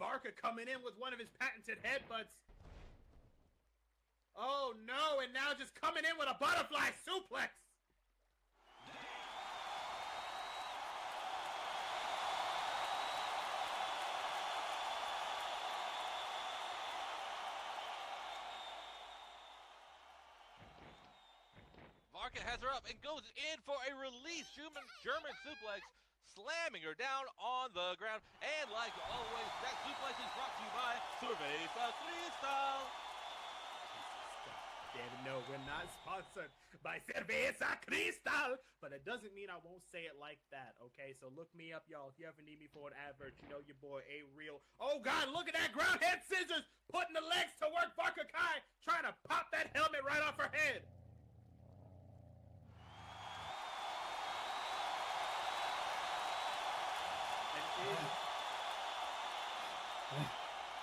Varka coming in with one of his patented headbutts. Oh no, and now just coming in with a butterfly suplex. Varka has her up and goes in for a release German suplex, slamming her down on the ground. And like always, that suplex is brought to you by Cerveza Cristal. Damn it, no, we're not sponsored by Cerveza Cristal, but it doesn't mean I won't say it like that, okay? So look me up, y'all. If you ever need me for an advert, you know your boy A-Real. Oh, God, look at that ground head scissors, putting the legs to work. Varka Kai trying to pop that helmet right off her head.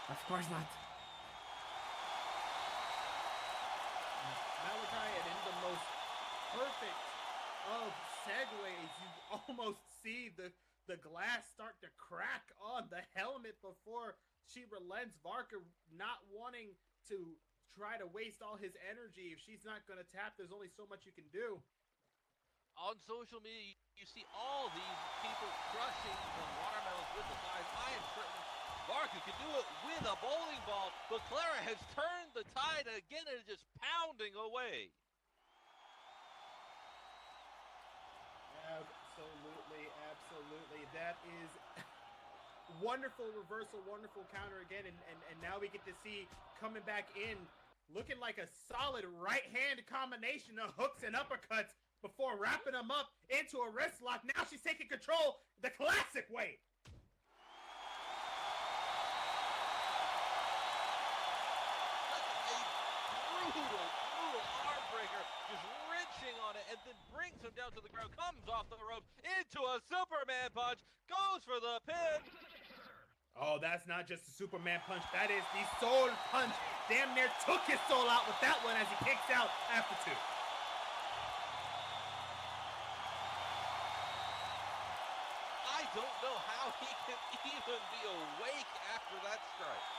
Of course not. Malachi, and in the most perfect of segues, you almost see the glass start to crack on the helmet before she relents. Varka not wanting to try to waste all his energy. If she's not going to tap, there's only so much you can do. On social media, you see all these people crushing the watermelons with the knives. I am certain Varka can do it with a bowling ball, but Clara has turned the tide again and is just pounding away. Absolutely, absolutely. That is wonderful reversal, wonderful counter again, and now we get to see coming back in, looking like a solid right-hand combination of hooks and uppercuts before wrapping them up into a wrist lock. Now she's taking control the classic way. Brutal arm breaker, just wrenching on it, and then brings him down to the ground, comes off the ropes into a Superman punch, goes for the pin. Oh, that's not just a Superman punch, that is the soul punch. Damn near took his soul out with that one as he kicks out after two. I don't know how he can even be awake after that strike.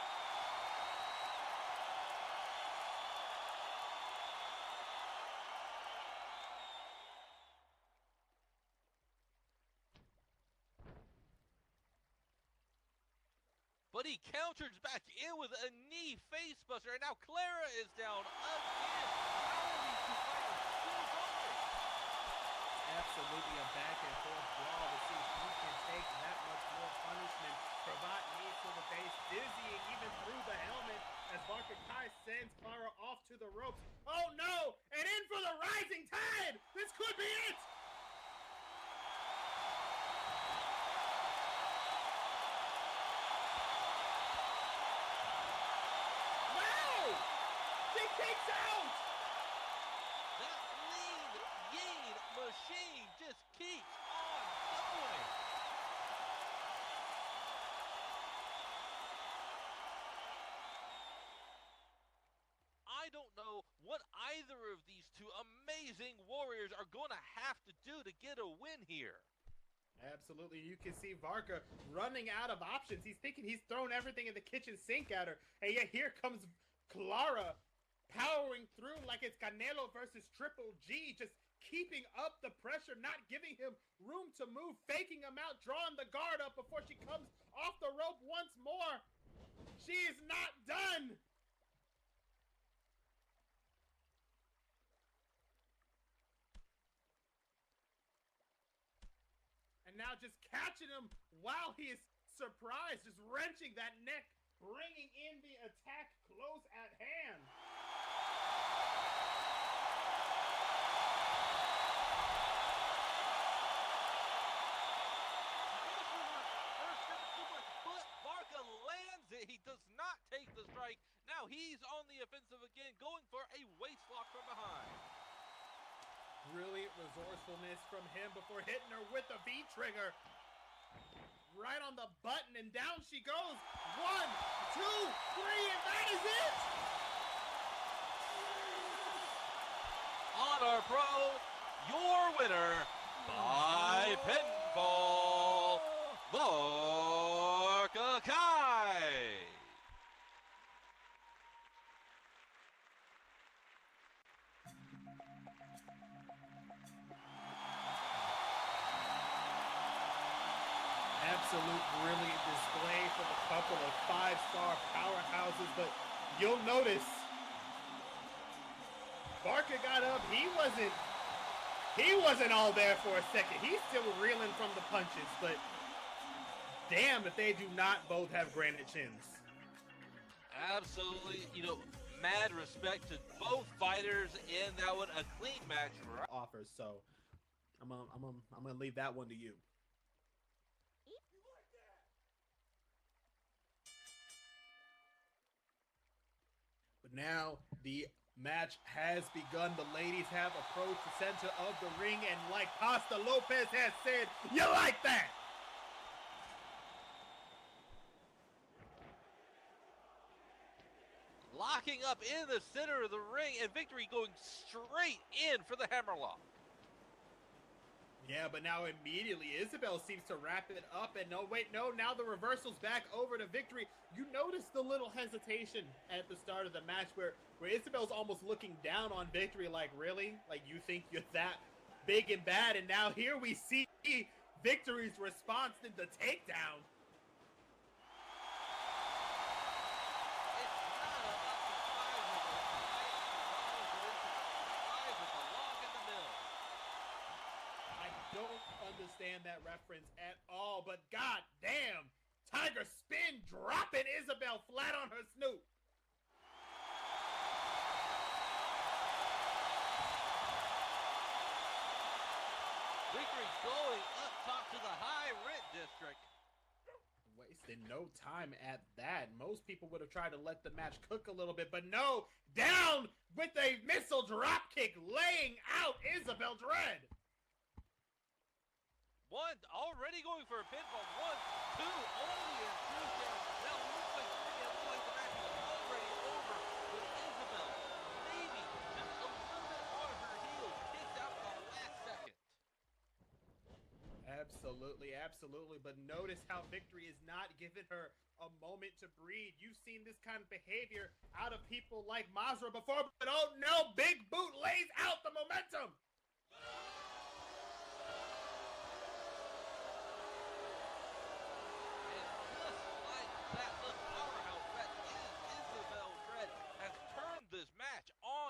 But he counters back in with a knee face buster, and now Clara is down again. How are these two fighters still going? Absolutely a back and forth brawl to see if you can take that much more punishment. Cravat knees to the face, dizzying even through the helmet as Varka Kai sends Clara off to the ropes. Oh no! And in for the rising tide! This could be it! Takes out! That lean yin machine just keeps on going. I don't know what either of these two amazing warriors are going to have to do to get a win here. Absolutely. You can see Varka running out of options. He's thinking he's thrown everything in the kitchen sink at her. And yet here comes Clara, powering through like it's Canelo versus Triple G, just keeping up the pressure, not giving him room to move, faking him out, drawing the guard up before she comes off the rope once more. She is not done. And now just catching him while he is surprised, just wrenching that neck, bringing in the attack close at hand. But Varka lands it. He does not take the strike. Now he's on the offensive again, going for a waist lock from behind. Brilliant resourcefulness from him before hitting her with the V-trigger. Right on the button, and down she goes. 1, 2, 3, and that is it! Honor Pro, your winner by pinfall, Varka Kai. right. Absolute brilliant display from a couple of five-star powerhouses, but you'll notice Barca got up. He wasn't all there for a second. He's still reeling from the punches, but damn if they do not both have granite chins. Absolutely, you know, mad respect to both fighters in that one. A clean match, right? Offers, so I'm gonna leave that one to you. But now the match has begun. The ladies have approached the center of the ring, and like Costa Lopez has said, you like that? Locking up in the center of the ring, and Victory going straight in for the hammerlock. Yeah, but now immediately Isabel seems to wrap it up, and no, wait, no, now the reversal's back over to Victory. You notice the little hesitation at the start of the match where Isabel's almost looking down on Victory like, really? Like, you think you're that big and bad? And now here we see Victory's response to the takedown. Understand that reference at all, but god damn, Tiger spin dropping Isabel flat on her snoot. Victory going up top to the high rent district. Wasting no time at that. Most people would have tried to let the match cook a little bit, but no, down with a missile drop kick, laying out Isabel Dread. One, already going for a pinfall. 1, 2, only a 2 count. Now looks like 3, and looks like the match is already over with Isabel maybe just a little bit on her heels, kicked out the last second. Absolutely, absolutely. But notice how Victory is not giving her a moment to breathe. You've seen this kind of behavior out of people like Masra before, but oh no, Big Boot lays out the momentum.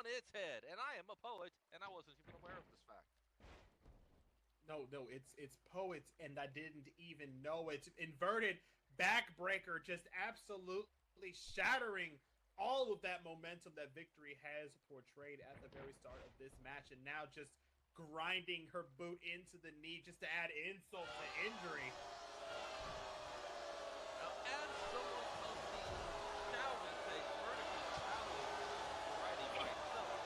Its head, and I am a poet, and I wasn't even aware of this fact. No, it's poets, and I didn't even know it's inverted backbreaker, just absolutely shattering all of that momentum that Victory has portrayed at the very start of this match, and now just grinding her boot into the knee just to add insult to injury. Now, as someone of the shall we say vertically challenged variety by itself,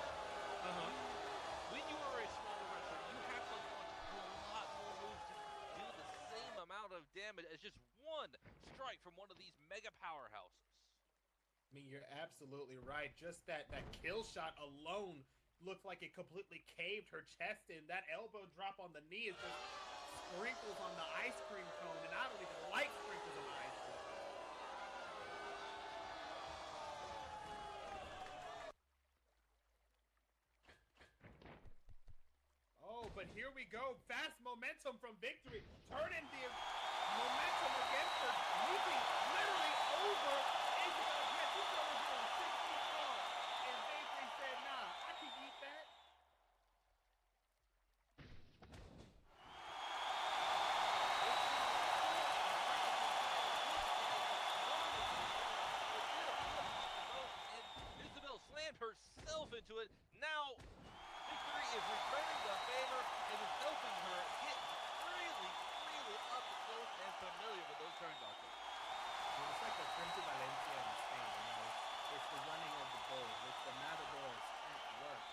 when you are a smaller wrestler, you have to launch a lot more moves to do the same amount of damage as just one strike from one of these mega powerhouses. I mean, you're absolutely right. Just that kill shot alone looked like it completely caved her chest in. That elbow drop on the knee is just sprinkles on the ice cream cone, and I don't even like sprinkles on the ice cream cone. Oh, but here we go. Fast momentum from Victory. Turning the momentum against her. Leaping literally over Isabel Dread. This girl is going 6 feet tall. And Victory said, nah, I can eat that. And Isabel slammed herself into it. Now, Victory is returning the favor and is helping her get really, really up close and familiar with those turnbuckles. It's like the Frente Valencia in Spain, you know. It's the running of the bulls. It's the matadors at work.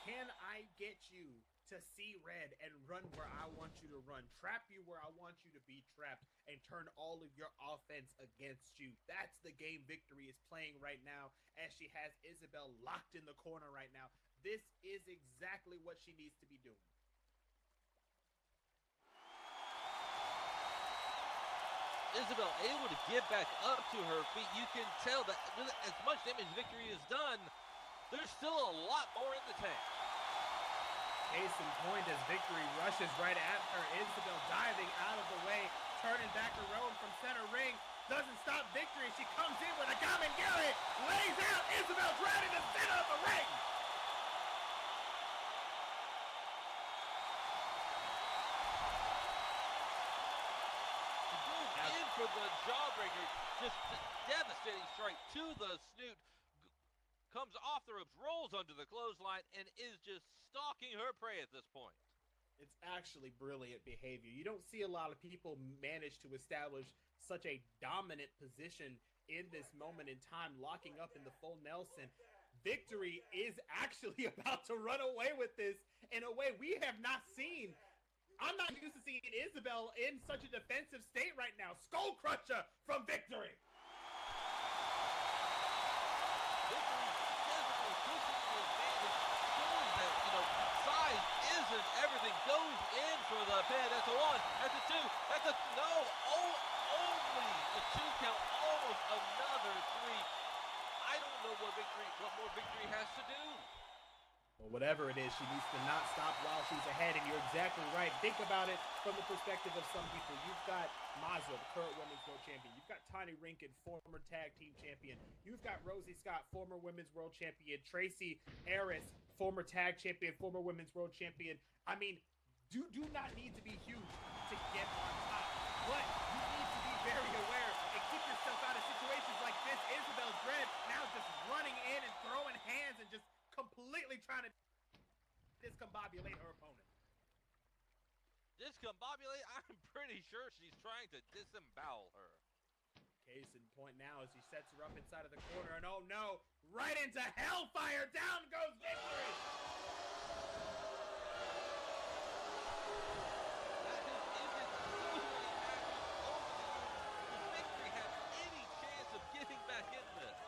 Can I get you to see red and run where I want you to run? Trap you where I want you to be trapped and turn all of your offense against you. That's the game Victory is playing right now as she has Isabel locked in the corner right now. This is exactly what she needs to be doing. Isabel able to get back up to her feet. You can tell that with as much damage Victory has done, there's still a lot more in the tank. Case in point as Victory rushes right at her. Isabel diving out of the way, turning back around from center ring. Doesn't stop Victory. She comes in with a Gamengiri, lays out. Isabel's right in the center of the ring. In for the jawbreaker, just devastating strike to the snoot. Comes off the ropes, rolls under the clothesline, and is just stalking her prey at this point. It's actually brilliant behavior. You don't see a lot of people manage to establish such a dominant position in this moment in time, locking up in the full Nelson. Victory is actually about to run away with this in a way we have not seen. I'm not used to seeing Isabel in such a defensive state right now. Skull Crusher from Victory. Everything goes in for the pin. That's a one. That's a two. That's a no. Oh, only a 2 count. Almost another 3. I don't know what more Victory has to do. Well, whatever it is, she needs to not stop while she's ahead, and you're exactly right. Think about it from the perspective of some people. You've got Mazza, the current Women's World Champion. You've got Tiny Rinkin, former Tag Team Champion. You've got Rosie Scott, former Women's World Champion. Tracy Harris, former Tag Champion, former Women's World Champion. I mean, do not need to be huge to get on top, but you need to be very aware and keep yourself out of situations like this. Isabel Dread now just running in and throwing hands and just completely trying to discombobulate her opponent. Discombobulate? I'm pretty sure she's trying to disembowel her. Case in point now as he sets her up inside of the corner, and oh no, right into Hellfire. Down goes Victory. That just isn't usually happening. Does Victory have any chance of getting back in this?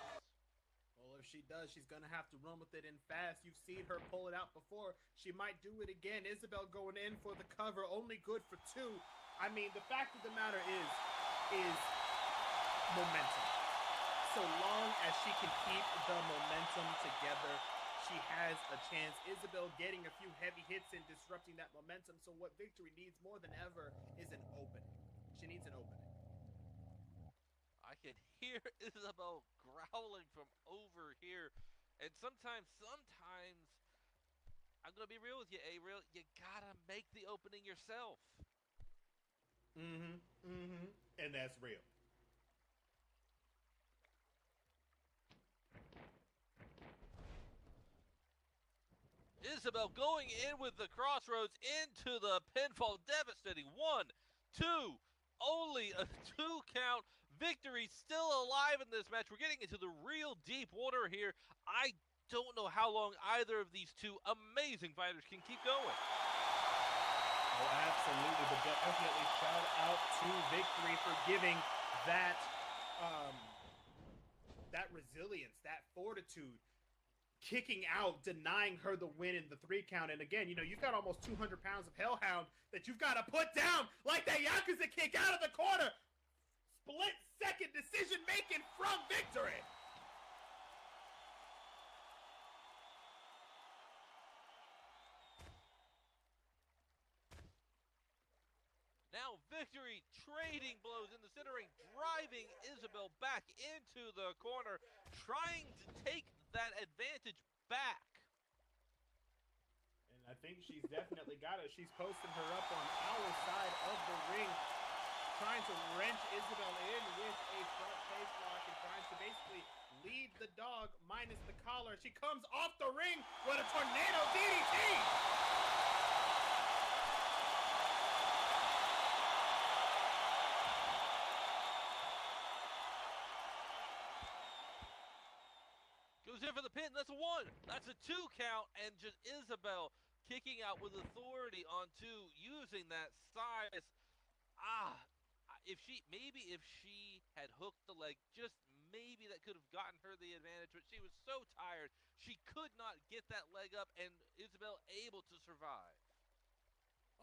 Well, if she does, she's going to have to run with it in fast. You've seen her pull it out before. She might do it again. Isabel going in for the cover, only good for 2. I mean, the fact of the matter is momentum. So long as she can keep the momentum together, she has a chance. Isabel getting a few heavy hits and disrupting that momentum. So what Victory needs more than ever is an opening. She needs an opening. I can hear Isabel growling from over here. And sometimes, I'm going to be real with you, A-Real, you got to make the opening yourself. And that's real. Isabel going in with the crossroads into the pinfall. Devastating. 1, 2, only a 2 count. Victory still alive in this match. We're getting into the real deep water here. I don't know how long either of these two amazing fighters can keep going. Oh, absolutely, but definitely shout out to Victory for giving that that resilience, that fortitude, kicking out, denying her the win in the 3 count. And again, you know, you've got almost 200 pounds of Hellhound that you've got to put down like that Yakuza kick out of the corner. Split-second decision-making from Victory. Now Victory trading blows in the center ring, driving Isabel back into the corner, trying to take that advantage back. And I think she's definitely got it. She's posting her up on our side of the ring, trying to wrench Isabel in with a front face lock and trying to basically lead the dog minus the collar. She comes off the ring with a tornado DDT. Goes in for the pin. That's a 1. That's a 2 count. And just Isabel kicking out with authority on 2, using that size. If she had hooked the leg, just maybe that could have gotten her the advantage, but she was so tired, she could not get that leg up, and Isabel able to survive.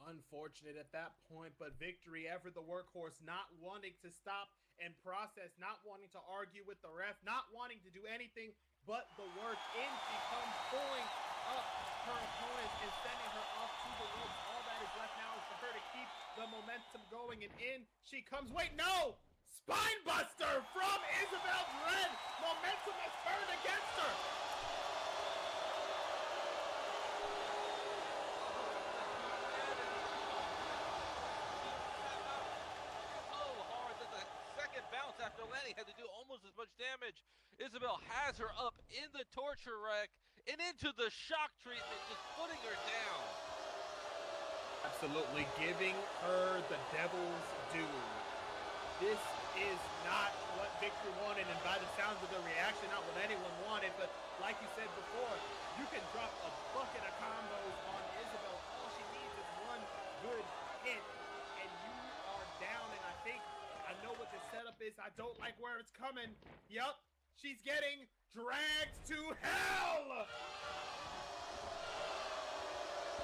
Unfortunate at that point, but Victory, ever the workhorse, not wanting to stop and process, not wanting to argue with the ref, not wanting to do anything but the work. In she comes, pulling up her opponent and sending her off to the ropes. All that is left now is for her to keep the momentum going, and in she comes. Wait, no! Spine buster from Isabel Dread. Momentum has turned against her. After landing, had to do almost as much damage. Isabel has her up in the torture rack and into the shock treatment, just putting her down. Absolutely giving her the devil's due. This is not what Victory wanted, and by the sounds of the reaction, not what anyone wanted. But like you said before, you can drop a bucket of combos on Isabel. All she needs is one good hit, and you are down. And I think I know what the setup is. I don't like where it's coming. Yup, she's getting dragged to hell!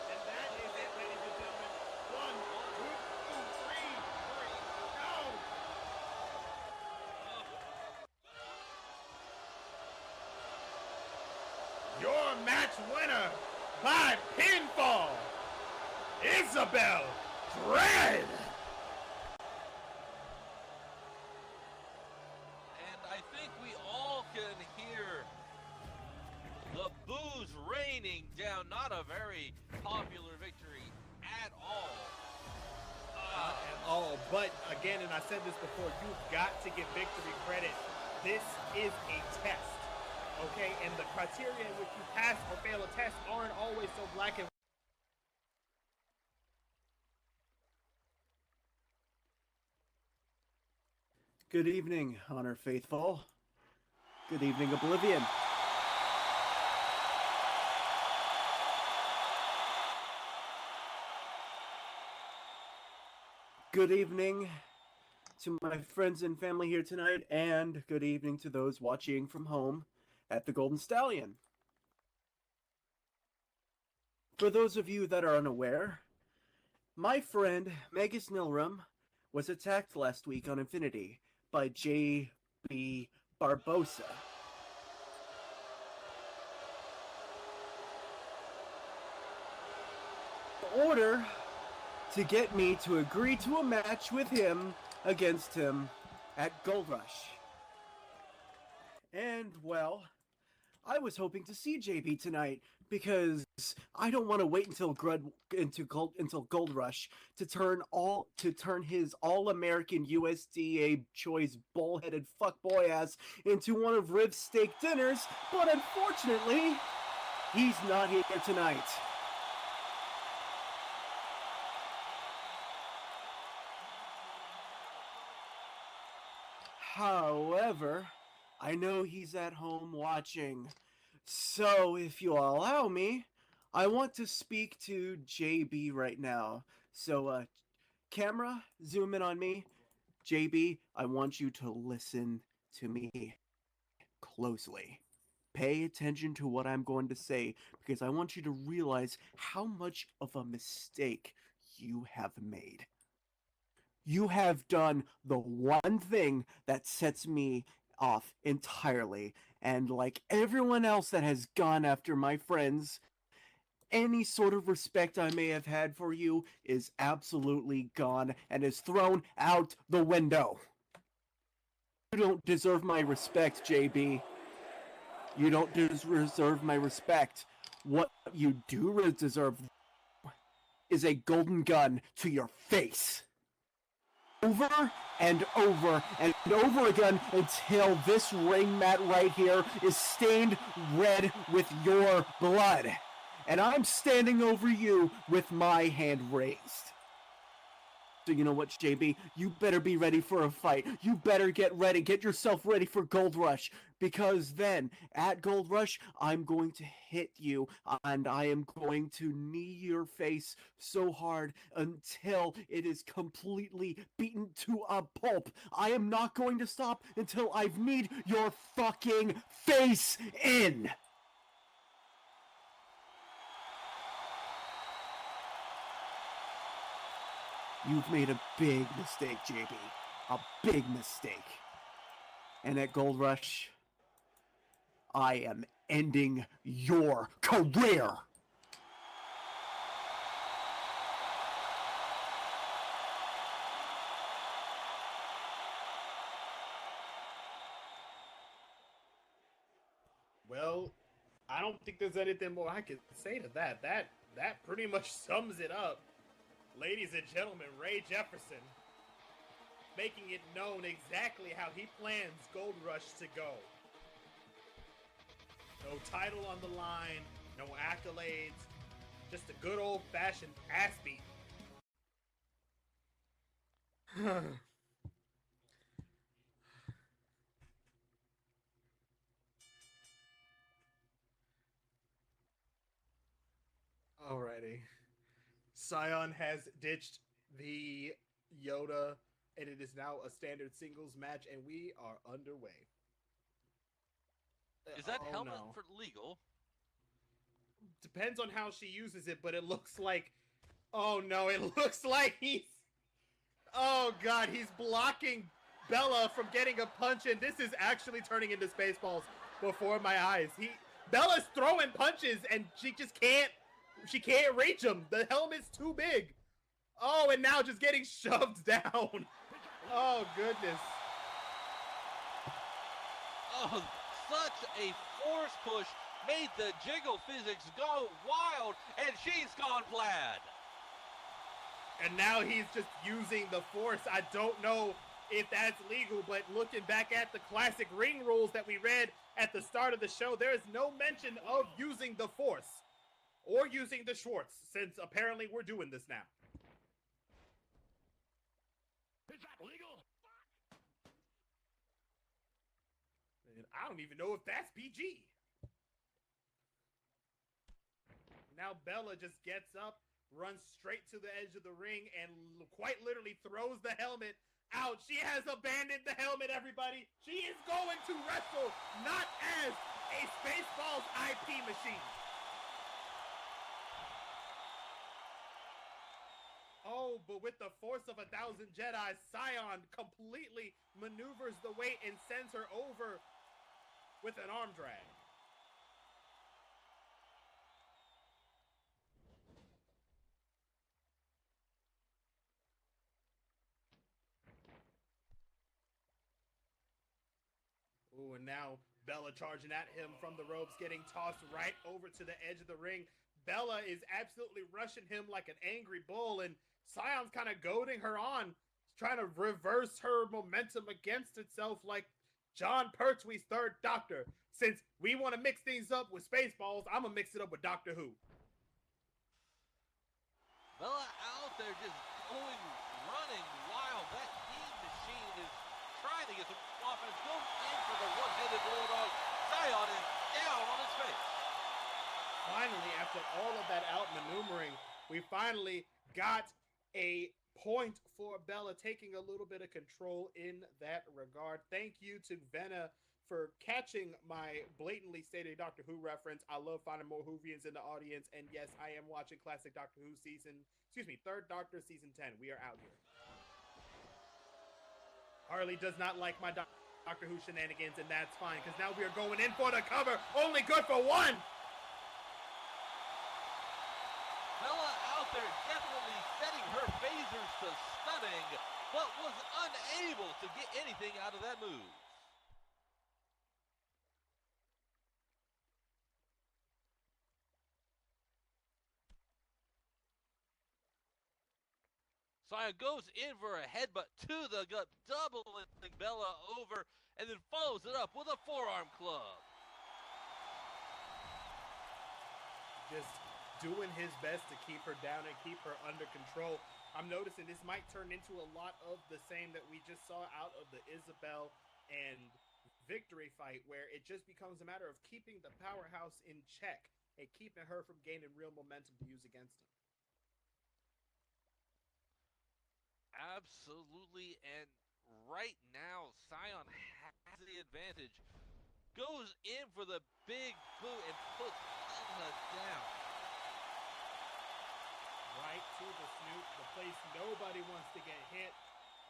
And that is it, ladies and gentlemen. 1, 2, 3, go! Your match winner by pinfall, Isabel Dread! Raining down, not a very popular victory at all. Not at all, but again, and I said this before, you've got to give Victory credit. This is a test, okay? And the criteria in which you pass or fail a test aren't always so black and white. Good evening, Honor Faithful. Good evening, Oblivion. Good evening to my friends and family here tonight, and good evening to those watching from home at the Golden Stallion. For those of you that are unaware, my friend Magus Nilrum was attacked last week on Infinity by J.B. Barbosa. In order to get me to agree to a match with him against him at Gold Rush. And, well, I was hoping to see JB tonight because I don't want to wait until Gold Rush to turn his All-American USDA choice bullheaded fuckboy ass into one of Riv's steak dinners, but unfortunately, he's not here tonight. However, I know he's at home watching, so if you allow me, I want to speak to JB right now. So, camera, zoom in on me. JB, I want you to listen to me closely. Pay attention to what I'm going to say, because I want you to realize how much of a mistake you have made. You have done the one thing that sets me off entirely, and like everyone else that has gone after my friends, any sort of respect I may have had for you is absolutely gone and is thrown out the window. You don't deserve my respect, JB. You don't deserve my respect. What you do deserve is a golden gun to your face. Over and over and over again until this ring mat right here is stained red with your blood. And I'm standing over you with my hand raised. So you know what, JB? You better be ready for a fight. You better get ready. Get yourself ready for Gold Rush. Because then, at Gold Rush, I'm going to hit you. And I am going to knee your face so hard until it is completely beaten to a pulp. I am not going to stop until I've kneed your fucking face in. You've made a big mistake, JB. A big mistake. And at Gold Rush, I am ending your career. Well, I don't think there's anything more I can say to that. That pretty much sums it up. Ladies and gentlemen, Ray Jefferson making it known exactly how he plans Gold Rush to go. No title on the line, no accolades, just a good old-fashioned ass beat. Alrighty. Sion has ditched the Yoda, and it is now a standard singles match, and we are underway. Is that helmet no. for legal? Depends on how she uses it, but it looks like... Oh no, it looks like he's... Oh god, he's blocking Bella from getting a punch in. This is actually turning into Spaceballs before my eyes. Bella's throwing punches, and she just can't... She can't reach him. The helmet's too big. Oh, and now just getting shoved down. Oh, goodness. Oh, such a force push made the jiggle physics go wild, and she's gone flat. And now he's just using the force. I don't know if that's legal, but looking back at the classic ring rules that we read at the start of the show, there is no mention of using the force. Or using the Schwartz, since apparently we're doing this now. Is that legal? And I don't even know if that's PG. Now Bella just gets up, runs straight to the edge of the ring, and quite literally throws the helmet out. She has abandoned the helmet, everybody. She is going to wrestle, not as a Spaceballs IP machine. Oh, but with the force of 1,000 Jedi, Sion completely maneuvers the weight and sends her over with an arm drag. Ooh, and now Bella charging at him from the ropes, getting tossed right over to the edge of the ring. Bella is absolutely rushing him like an angry bull, and Sion's kind of goading her on, trying to reverse her momentum against itself like John Pertwee's Third Doctor. Since we want to mix things up with Spaceballs, I'm going to mix it up with Doctor Who. Bella out there just going, running wild. That Mean Machine is trying to get some offense. Goes in for the one-handed bulldog. Sion is down on his face. Finally, after all of that outmaneuvering, we finally got a point for Bella, taking a little bit of control in that regard. Thank you to Venna for catching my blatantly stated Doctor Who reference. I love finding more Whovians in the audience, and yes, I am watching classic Doctor Who Third Doctor season 10. We are out here. Harley does not like my Doctor Who shenanigans, and that's fine, because now we are going in for the cover. Only good for one. Bella out there definitely setting her phasers to stunning, but was unable to get anything out of that move. Sion goes in for a headbutt to the gut, doubling Bella over, and then follows it up with a forearm club. Just doing his best to keep her down and keep her under control. I'm noticing this might turn into a lot of the same that we just saw out of the Isabel and Victory fight, where it just becomes a matter of keeping the powerhouse in check and keeping her from gaining real momentum to use against him. Absolutely, and right now, Sion has the advantage. Goes in for the big boot and puts Bella down. right to the snoot, the place nobody wants to get hit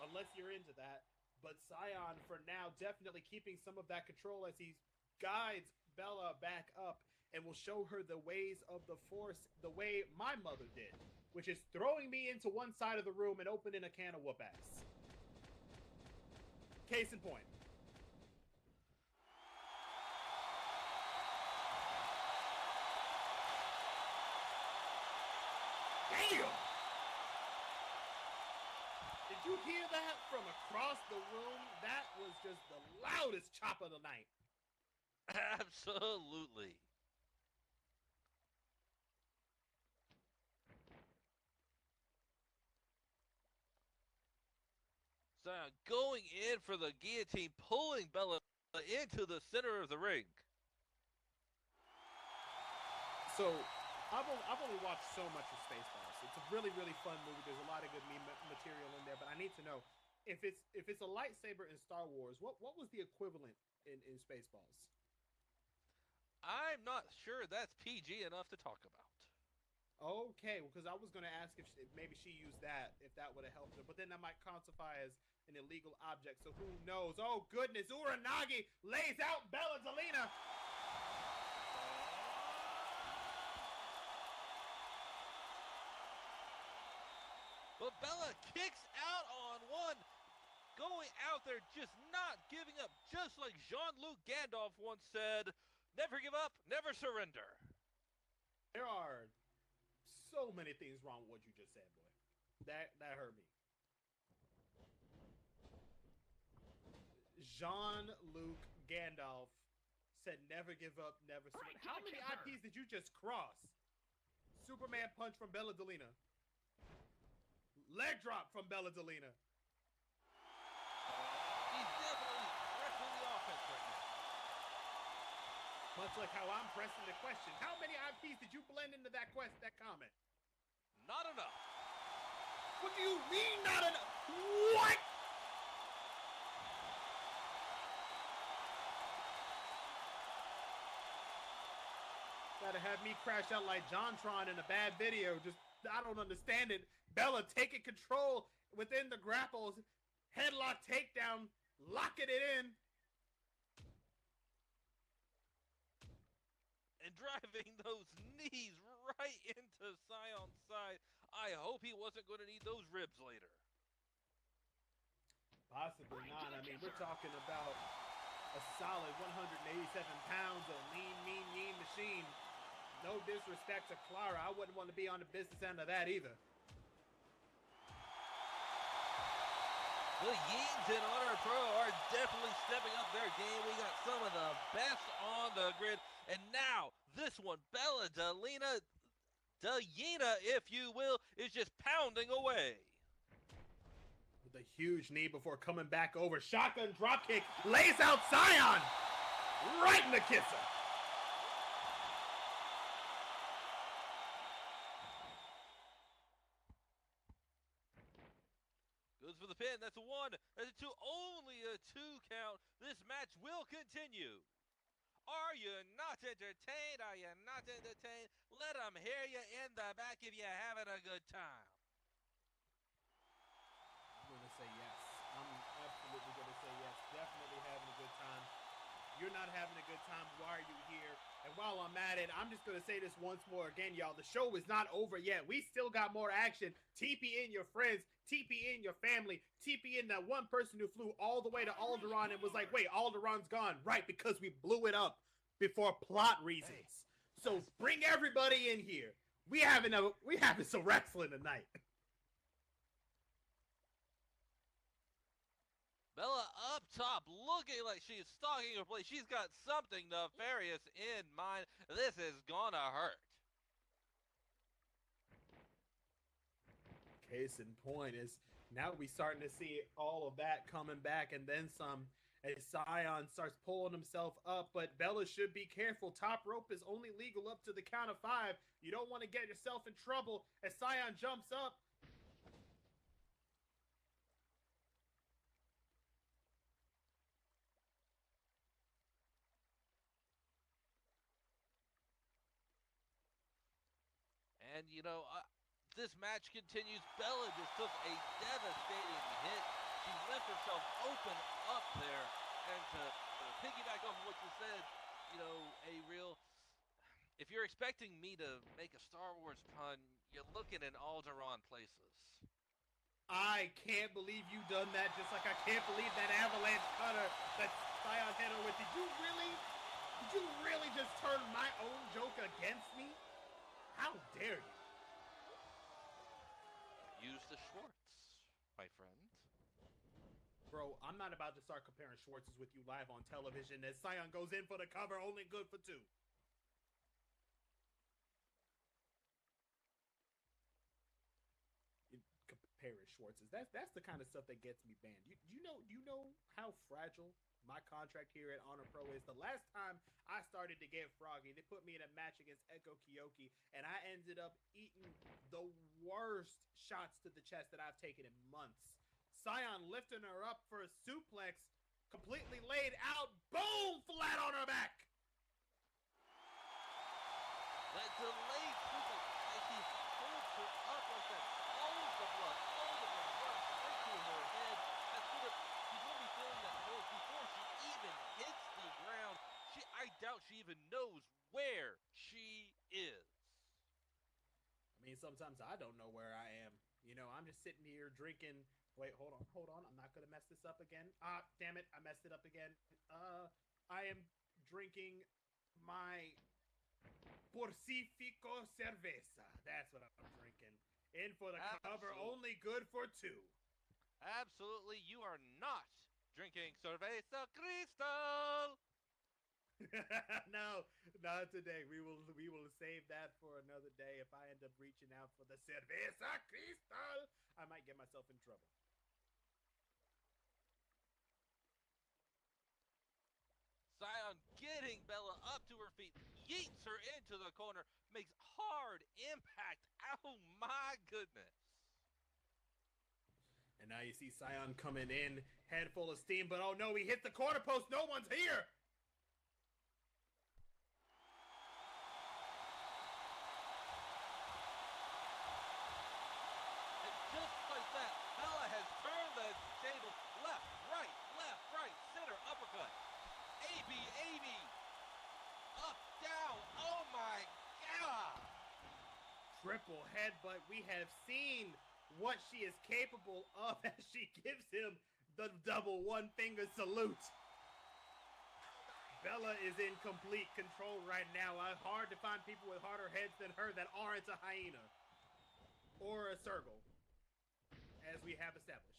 unless you're into that. But Scion, for now, definitely keeping some of that control as he guides Bella back up and will show her the ways of the Force the way my mother did, which is throwing me into one side of the room and opening a can of whoop-ass. Case in point. Damn! Did you hear that from across the room? That was just the loudest chop of the night. Absolutely. So going in for the guillotine, pulling Bella into the center of the ring. So, I've only watched so much of Spaceballs. It's a really, really fun movie. There's a lot of good meme material in there, but I need to know if it's a lightsaber in Star Wars, what was the equivalent in Spaceballs? I'm not sure that's PG enough to talk about. Okay, because I was going to ask if maybe she used that, if that would have helped her, but then that might classify as an illegal object, so who knows? Oh, goodness, Uranagi lays out Bella Delina. But Bella kicks out on one, going out there just not giving up, just like Jean-Luc Gandalf once said, never give up, never surrender. There are so many things wrong with what you just said, boy. That hurt me. Jean-Luc Gandalf said never give up, never surrender. How many IPs did you just cross? Superman punch from Bella Delina. Leg drop from Bella Delina. He's definitely pressing the offense right now. Much like how I'm pressing the question. How many IPs did you blend into that comment? Not enough. What do you mean not enough? What? Gotta have me crash out like JonTron in a bad video. Just, I don't understand it. Bella taking control within the grapples. Headlock takedown. Locking it in. And driving those knees right into Sion's side. I hope he wasn't going to need those ribs later. Possibly not. I mean, we're talking about a solid 187 pounds of lean, mean machine. No disrespect to Clara. I wouldn't want to be on the business end of that either. The Yeens in Honor Pro are definitely stepping up their game. We got some of the best on the grid. And now, this one, Bella Delina, if you will, is just pounding away. With a huge knee before coming back over. Shotgun dropkick. Lays out Sion. Right in the kisser. Goes for the pin. That's a one. That's a two. Only a 2 count. This match will continue. Are you not entertained? Are you not entertained? Let them hear you in the back if you're having a good time. I'm going to say yes. I'm absolutely going to say yes. Definitely having a good time. You're not having a good time. Why are you here? And while I'm at it, I'm just going to say this once more again, y'all. The show is not over yet. We still got more action. TP in your friends. TP in your family. TP in that one person who flew all the way to Alderaan and was like, wait, Alderaan's gone. Right, because we blew it up before plot reasons. So bring everybody in here. We having some wrestling tonight. Bella up top, looking like she's stalking her place. She's got something nefarious in mind. This is gonna hurt. Case in point is now we starting to see all of that coming back and then some as Sion starts pulling himself up, but Bella should be careful. Top rope is only legal up to the count of 5. You don't want to get yourself in trouble as Sion jumps up. And, you know, this match continues, Bella just took a devastating hit. She left herself open up there. And to piggyback off of what you said, you know, if you're expecting me to make a Star Wars pun, you're looking in Alderaan places. I can't believe you done that, just like I can't believe that avalanche cutter that Sion hit her with. Did you really just turn my own joke against me? How dare you? Use the Schwartz, my friend. Bro, I'm not about to start comparing Schwartzes with you live on television as Sion goes in for the cover, only good for 2. Comparing Schwartzes. That's the kind of stuff that gets me banned. You know how fragile my contract here at Honor Pro is. The last time I started to get froggy, they put me in a match against Echo Kyoki, and I ended up eating the worst shots to the chest that I've taken in months. Sion lifting her up for a suplex, completely laid out, boom, flat on her back. That delayed suplex as he holds her up like that. All the blood runs straight to her head. That's gonna, she's gonna be feeling that hurt before she even hits the ground. I doubt she even knows where she is. I mean, sometimes I don't know where I am. You know, I'm just sitting here drinking. Wait, hold on. I'm not gonna mess this up again. Ah, damn it, I messed it up again. I am drinking my Pacifico Cerveza. That's what I'm drinking. In for the cover, only good for 2. Absolutely, you are not drinking Cerveza Cristal. No, not today. We will save that for another day. If I end up reaching out for the Cerveza Cristal, I might get myself in trouble. Sion getting Bella up to her feet, yeets her into the corner, makes hard impact. Oh my goodness. And now you see Sion coming in, head full of steam, but oh no, he hit the corner post. No one's here. And just like that, Bella has turned the table left, right, center, uppercut. AB, up, down, oh my god! Triple headbutt. We have seen what she is capable of as she gives him the double one-finger salute. Bella is in complete control right now. Hard to find people with harder heads than her that aren't a hyena. Or a Sergal, as we have established.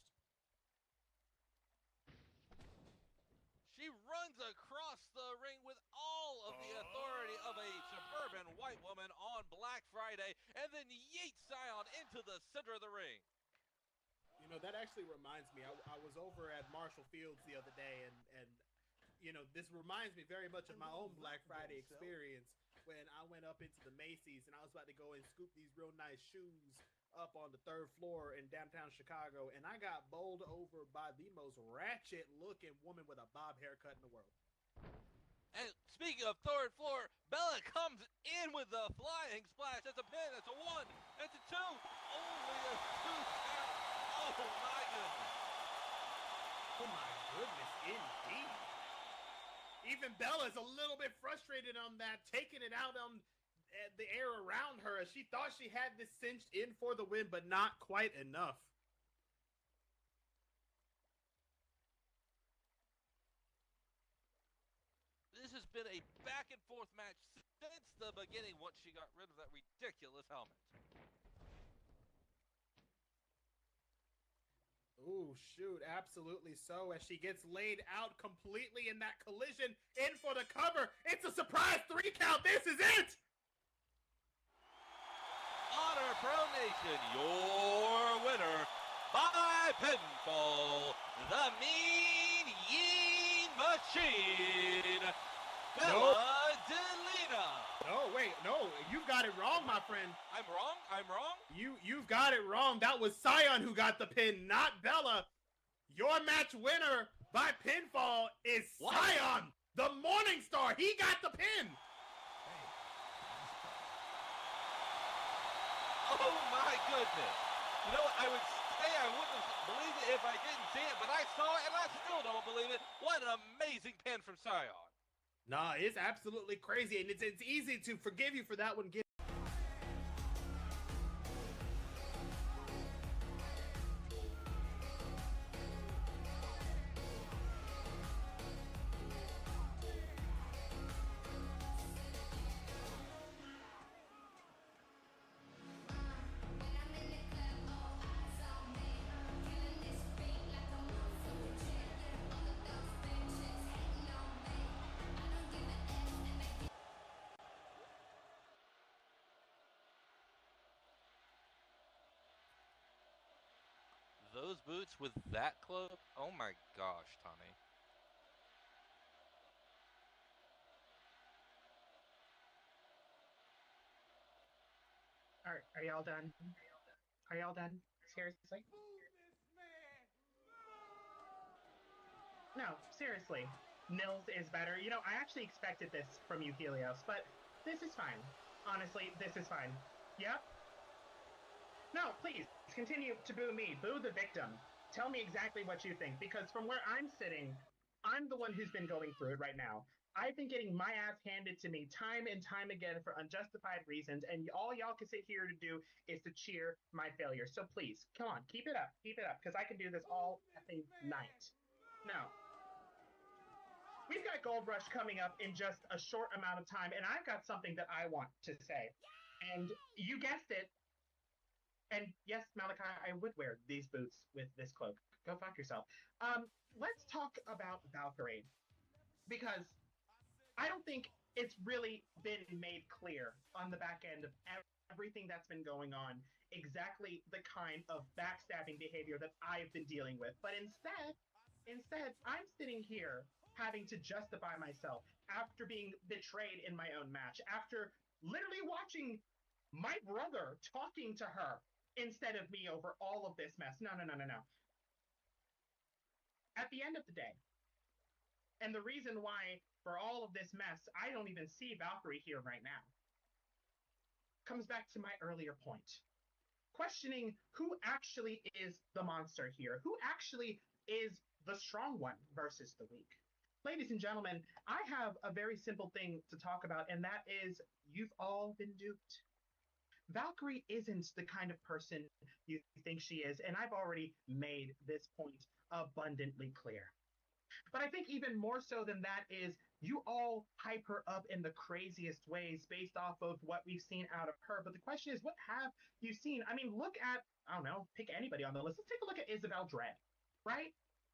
She runs across the ring with all of the authority of a suburban white woman on Black Friday, and then yeets Sion into the center of the ring. You know, that actually reminds me. I was over at Marshall Fields the other day, and you know, this reminds me very much of my own Black Friday experience when I went up into the Macy's and I was about to go and scoop these real nice shoes up on the 3rd floor in downtown Chicago, and I got bowled over by the most ratchet-looking woman with a bob haircut in the world. And speaking of 3rd floor, Bella comes in with the flying splash. That's a pin. That's a 1. That's a 2. Only a 2 count. Oh my goodness. Oh my goodness, indeed. Even Bella's a little bit frustrated on that, taking it out on the air around her as she thought she had this cinched in for the win, but not quite enough. This has been a back and forth match since the beginning once she got rid of that ridiculous helmet. Ooh, shoot, absolutely so. As she gets laid out completely in that collision, in for the cover. It's a surprise 3 count. This is it. Honor Pro Nation, your winner by pinfall, the Mean Yeen Machine, Bella Delina. No, wait, no, you got it wrong, my friend. I'm wrong? You've got it wrong. That was Sion who got the pin, not Bella. Your match winner by pinfall is What? Sion, the Morning Star. He got the pin. Oh my goodness. You know what? I would say I wouldn't have believed it if I didn't see it, but I saw it and I still don't believe it. What an amazing pin from Sion. Nah, it's absolutely crazy, and it's easy to forgive you for that one. Those boots with that club? Oh my gosh, Tommy. Are y'all done? Are y'all done? Seriously? No, seriously. Nils is better. You know, I actually expected this from you, Helios, but this is fine. Honestly, this is fine. Yep. No, please, continue to boo me. Boo the victim. Tell me exactly what you think, because from where I'm sitting, I'm the one who's been going through it right now. I've been getting my ass handed to me time and time again for unjustified reasons, and all y'all can sit here to do is to cheer my failure. So please, come on, keep it up, because I can do this all effing night. Now, we've got Gold Rush coming up in just a short amount of time, and I've got something that I want to say. And you guessed it. And yes, Malachi, I would wear these boots with this cloak. Go fuck yourself. Let's talk about Valkyrie, because I don't think it's really been made clear on the back end of everything that's been going on exactly the kind of backstabbing behavior that I've been dealing with. But instead, I'm sitting here having to justify myself after being betrayed in my own match, after literally watching my brother talking to her instead of me over all of this mess. No. At the end of the day, and the reason why for all of this mess, I don't even see Valkyrie here right now, comes back to my earlier point. Questioning who actually is the monster here, who actually is the strong one versus the weak. Ladies and gentlemen, I have a very simple thing to talk about, and that is you've all been duped. Valkyrie isn't the kind of person you think she is, and I've already made this point abundantly clear. But I think even more so than that is you all hype her up in the craziest ways based off of what we've seen out of her. But the question is, what have you seen? I mean, look at, I don't know, pick anybody on the list. Let's take a look at Isabel Dread, right?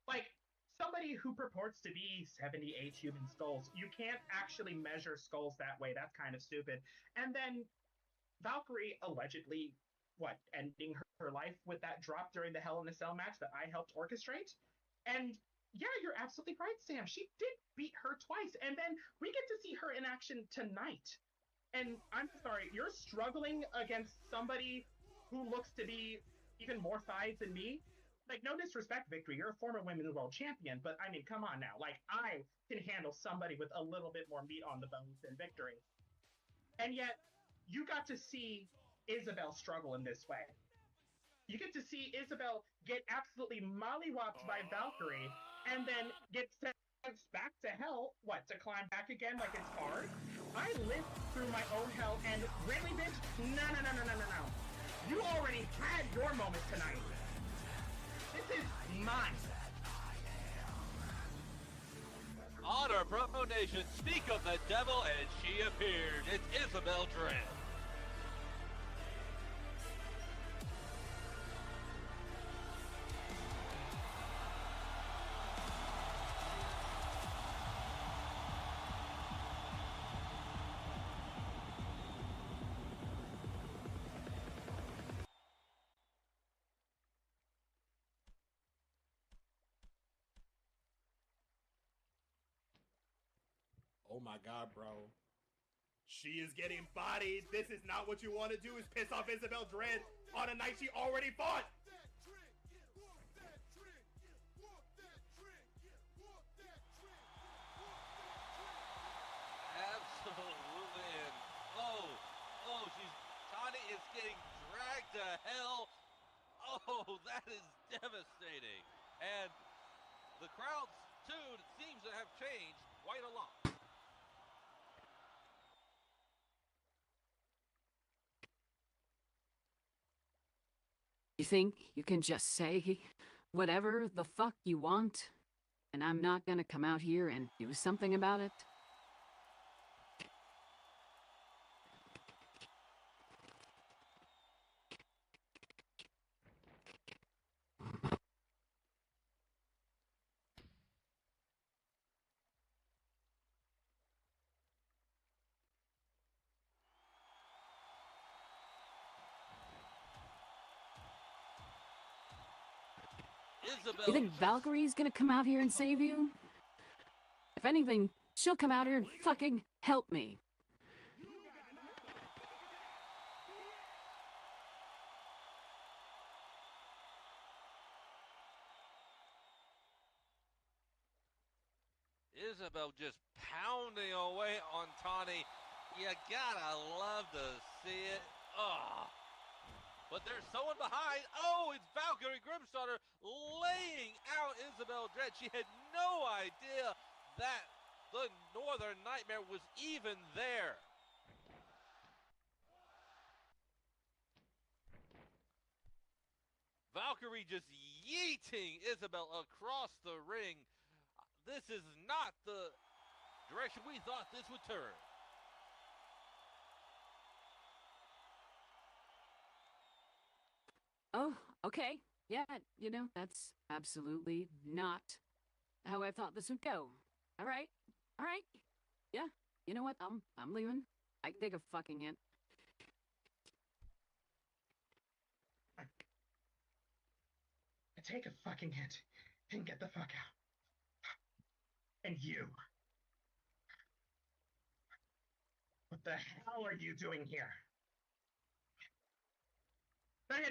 Like, somebody who purports to be 78 human skulls. You can't actually measure skulls that way. That's kind of stupid. And then Valkyrie allegedly, ending her life with that drop during the Hell in a Cell match that I helped orchestrate. And yeah, you're absolutely right, Sam. She did beat her twice, and then we get to see her in action tonight. And I'm sorry, you're struggling against somebody who looks to be even more thighs than me? Like, no disrespect, Victory. You're a former women's world champion, but I mean, come on now. Like, I can handle somebody with a little bit more meat on the bones than Victory. And yet, you got to see Isabel struggle in this way. You get to see Isabel get absolutely mollywopped by Valkyrie, and then get sent back to hell, to climb back again like it's hard? I lived through my own hell, and really, bitch? No. You already had your moment tonight. This is mine. Honor Pro Nation, speak of the devil, and she appeared. It's Isabel Dread. Oh my god, bro. She is getting bodied. This is not what you want to do, is piss off Isabel Dread on a night she already fought. Absolutely. And she's Tani is getting dragged to hell. Oh, that is devastating. And the crowd's tune seems to have changed quite a lot. You think you can just say whatever the fuck you want, and I'm not gonna come out here and do something about it? Isabel You think Valkyrie's gonna come out here and save you? If anything, she'll come out here and fucking help me. Isabel just pounding away on Tani. You gotta love to see it. Oh. But there's someone behind. Oh, it's Valkyrie Grimstarter laying out Isabel Dread. She had no idea that the Northern Nightmare was even there. Valkyrie just yeeting Isabel across the ring. This is not the direction we thought this would turn. Oh, okay. Yeah, you know, that's absolutely not how I thought this would go. All right. All right. Yeah. You know what? I'm leaving. I can take a fucking hint. Take a fucking hint and get the fuck out. And you. What the hell are you doing here?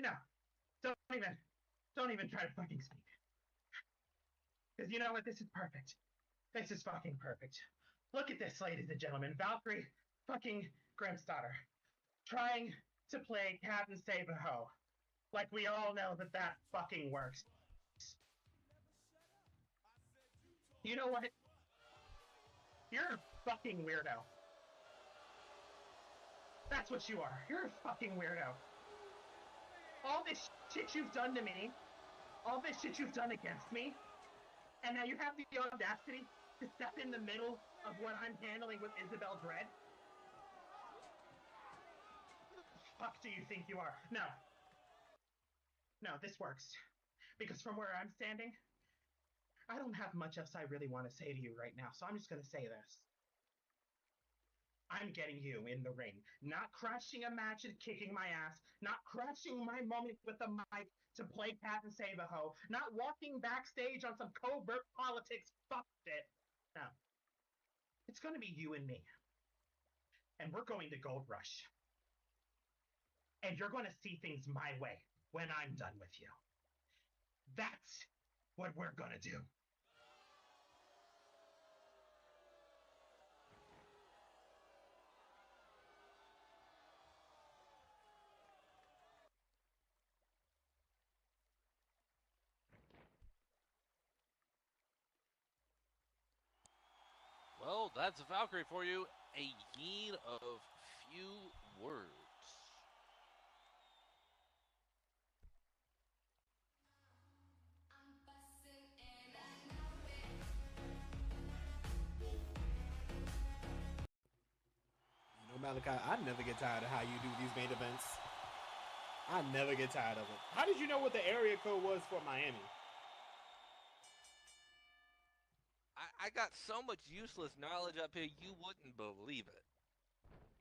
No. Don't even try to fucking speak. Because you know what? This is perfect. This is fucking perfect. Look at this, ladies and gentlemen. Valkyrie fucking Grimstarter trying to play cat and save a hoe. Like we all know that fucking works. You know what? You're a fucking weirdo. That's what you are. You're a fucking weirdo. All this shit you've done to me, all this shit you've done against me, and now you have the audacity to step in the middle of what I'm handling with Isabel Dread? Who the fuck do you think you are? No, this works. Because from where I'm standing, I don't have much else I really want to say to you right now, so I'm just gonna say this. I'm getting you in the ring, not crashing a match and kicking my ass, not crashing my moment with the mic to play cat and save a hoe, not walking backstage on some covert politics fuck shit. No. It's gonna be you and me. And we're going to Gold Rush. And you're gonna see things my way when I'm done with you. That's what we're gonna do. Well, that's Valkyrie for you. A yean of few words. You know, Malachi, I never get tired of how you do these main events. I never get tired of it. How did you know what the area code was for Miami? I got so much useless knowledge up here, you wouldn't believe it.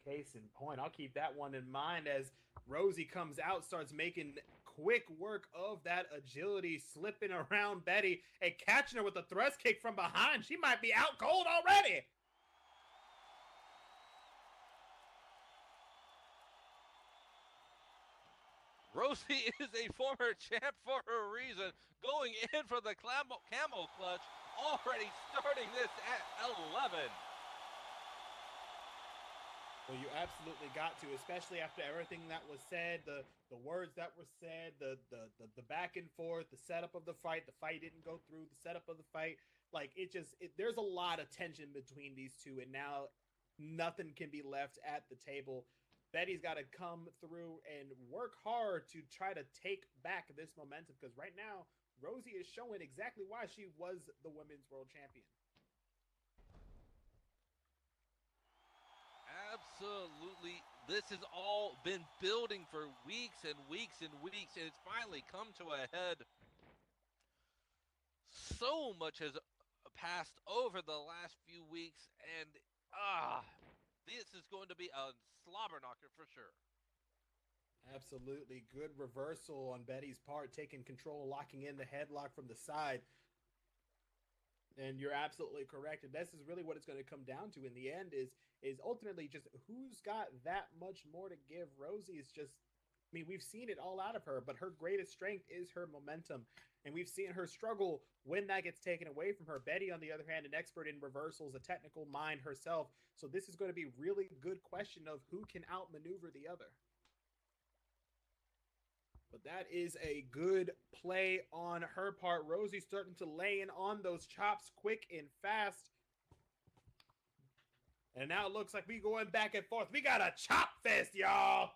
Case in point, I'll keep that one in mind as Rosie comes out, starts making quick work of that agility, slipping around Betty and catching her with a thrust kick from behind. She might be out cold already. Rosie is a former champ for a reason, going in for the camel clutch, already starting this at 11. Well, you absolutely got to, especially after everything that was said, the words that were said, the back and forth, the setup of the fight didn't go through, the setup of the fight, like there's a lot of tension between these two, and now nothing can be left at the table. Betty's got to come through and work hard to try to take back this momentum, because right now Rosie is showing exactly why she was the women's world champion. Absolutely. This has all been building for weeks and weeks and weeks, and it's finally come to a head. So much has passed over the last few weeks, and this is going to be a slobber knocker for sure. Absolutely. Good reversal on Betty's part, taking control, locking in the headlock from the side. And you're absolutely correct. And this is really what it's going to come down to in the end is ultimately just who's got that much more to give. Rosie is just, I mean, we've seen it all out of her, but her greatest strength is her momentum. And we've seen her struggle when that gets taken away from her. Betty, on the other hand, an expert in reversals, a technical mind herself. So this is going to be really good question of who can outmaneuver the other. But that is a good play on her part. Rosie starting to lay in on those chops quick and fast. And now it looks like we going back and forth. We got a chop fest, y'all.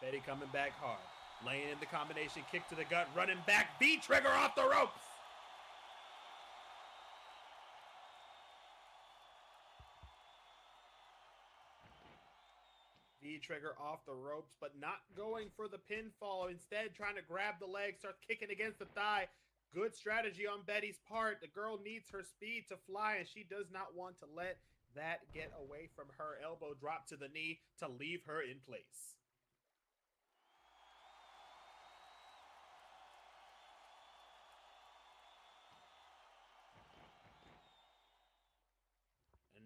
Betty coming back hard. Laying in the combination kick to the gut. Running back. V-trigger off the ropes. V-trigger off the ropes, but not going for the pinfall. Instead, trying to grab the leg, starts kicking against the thigh. Good strategy on Betty's part. The girl needs her speed to fly, and she does not want to let that get away from her. Elbow drop to the knee to leave her in place.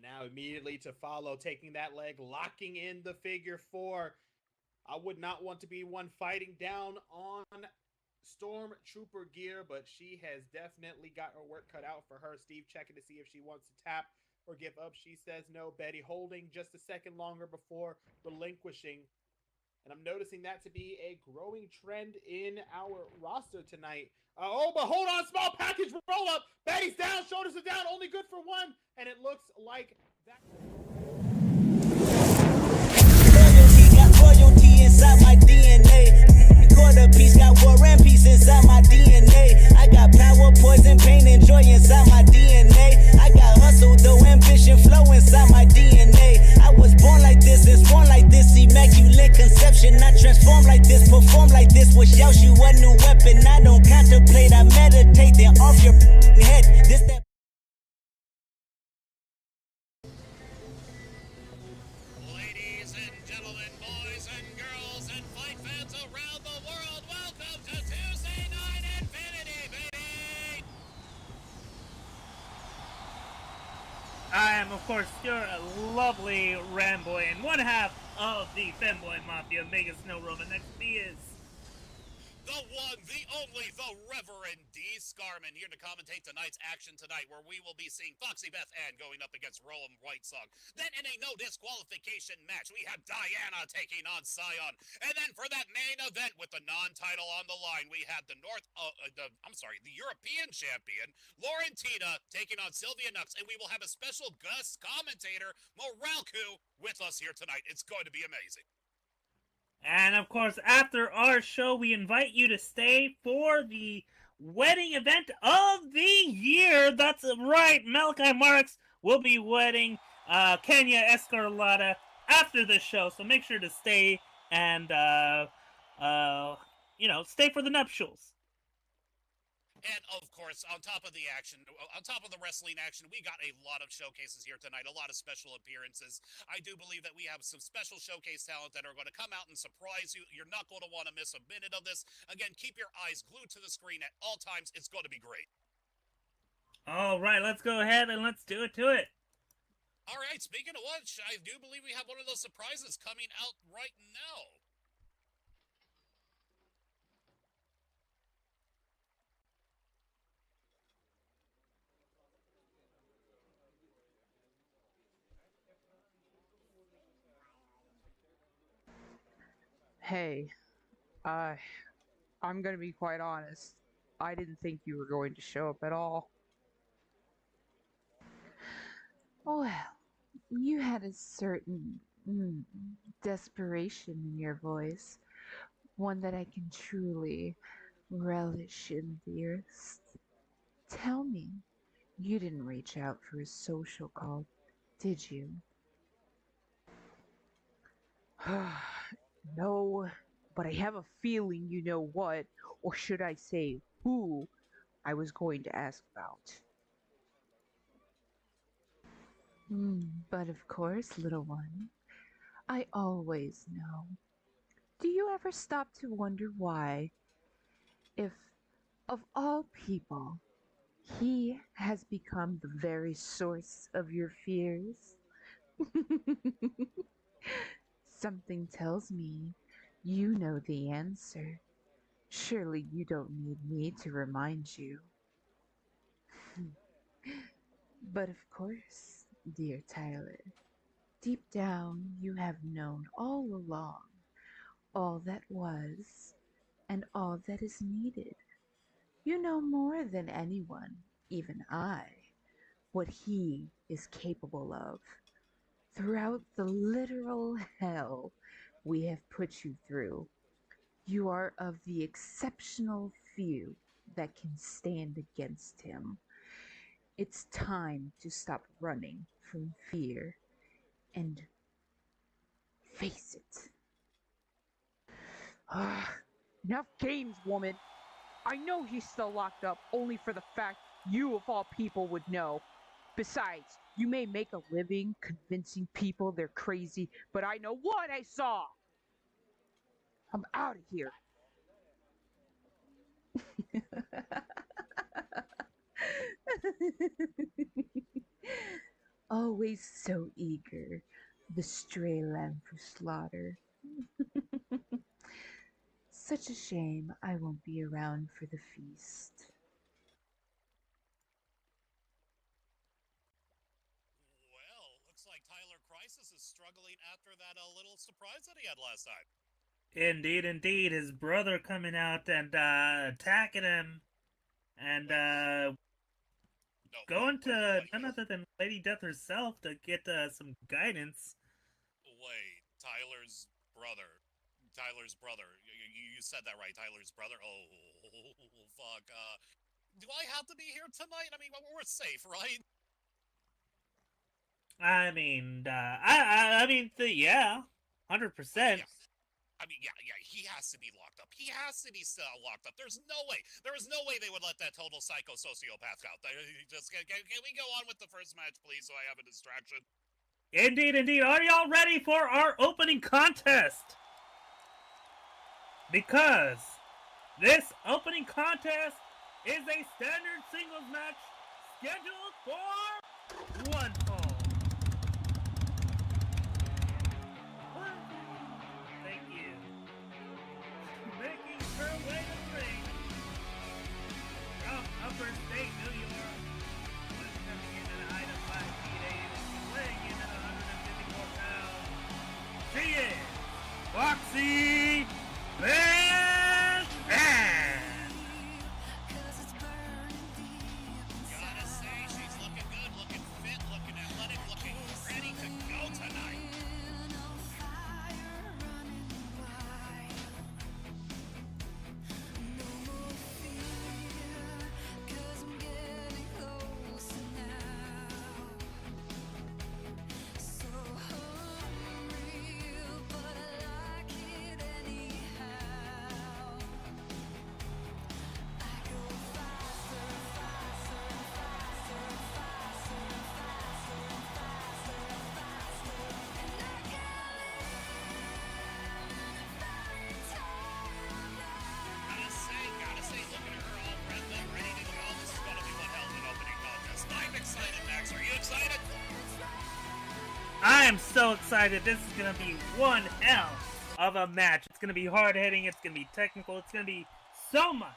Now immediately to follow, taking that leg, locking in the figure four. I would not want to be one fighting down on Stormtrooper gear, but she has definitely got her work cut out for her. Steve checking to see if she wants to tap or give up. She says no. Betty holding just a second longer before relinquishing. And I'm noticing that to be a growing trend in our roster tonight. But hold on, small package roll up. Betty's down, shoulders are down, only good for one. And it looks like that. Loyalty got royalty inside my DNA. Quarter piece got war and peace inside my DNA. I got power, poison, pain, and joy inside my DNA. I got hustle, though, ambition, flow inside my DNA. I was born like this, and born like this, immaculate conception. I transform like this, perform like this. Was Yaoshu a new weapon? I don't contemplate, I meditate. Then off your head. This that. Ladies and gentlemen, boys and girls, and fight fans around the world, welcome to Tuesday Night Infinity, baby! I am, of course, your lovely Ramboy, and one half of the Femboy Mafia, Mega Snow Roman. Next to me is The one, the only, the Reverend D. Scarman here to commentate tonight's action tonight, where we will be seeing Foxy Beth Ann going up against Rowan Whitesong. Then in a no disqualification match, we have Diana taking on Scion. And then for that main event with the non-title on the line, we have the European champion, Laurentina, taking on Sylvia Nux. And we will have a special guest commentator, Moralku, with us here tonight. It's going to be amazing. And of course, after our show, we invite you to stay for the wedding event of the year. That's right, Malachi Marks will be wedding Kenya Escarlata after the show. So make sure to stay and, stay for the nuptials. And, of course, on top of the action, on top of the wrestling action, we got a lot of showcases here tonight, a lot of special appearances. I do believe that we have some special showcase talent that are going to come out and surprise you. You're not going to want to miss a minute of this. Again, keep your eyes glued to the screen at all times. It's going to be great. All right, let's go ahead and let's do it to it. All right, speaking of which, I do believe we have one of those surprises coming out right now. Hey, I'm gonna be quite honest. I didn't think you were going to show up at all. Well, you had a certain desperation in your voice, one that I can truly relish in, dearest. Tell me, you didn't reach out for a social call, did you? No, but I have a feeling you know what, or should I say who, I was going to ask about. But of course, little one, I always know. Do you ever stop to wonder why, if, of all people, he has become the very source of your fears? Something tells me you know the answer. Surely you don't need me to remind you. But of course, dear Tyler, deep down you have known all along all that was and all that is needed. You know more than anyone, even I, what he is capable of. Throughout the literal hell we have put you through, you are of the exceptional few that can stand against him. It's time to stop running from fear and face it. Enough games, woman. I know he's still locked up only for the fact you of all people would know. Besides, you may make a living convincing people they're crazy, but I know what I saw. I'm out of here. Always so eager, the stray lamb for slaughter. Such a shame I won't be around for the feast. Well, looks like Tyler Crisis is struggling after that little surprise that he had last time. Indeed, indeed. His brother coming out and attacking him and going to none other than Lady Death herself to get some guidance. Wait, Tyler's brother. You said that right, Tyler's brother? Oh, fuck. Do I have to be here tonight? I mean, we're safe, right? I mean, yeah, 100%. I mean, yeah, he has to be locked up. He has to be still locked up. There's no way. There is no way they would let that total psycho sociopath out. Just can we go on with the first match, please, so I have a distraction? Indeed, indeed. Are y'all ready for our opening contest? Because this opening contest is a standard singles match scheduled for one fall. Thank you. Making her way to the ring from Upper State, New York, coming in at a height of 5 feet 8 and weighing in at 154 pounds. She is Foxy Beth Ann. Gotta say, she's looking good, looking fit, looking athletic, looking ready to go tonight. Gotta say, looking at her all revved up, ready to go. This is gonna be one hell of an opening contest. I'm excited, Max. Are you excited? I am so excited. This is going to be one hell of a match. It's going to be hard-hitting. It's going to be technical. It's going to be so much.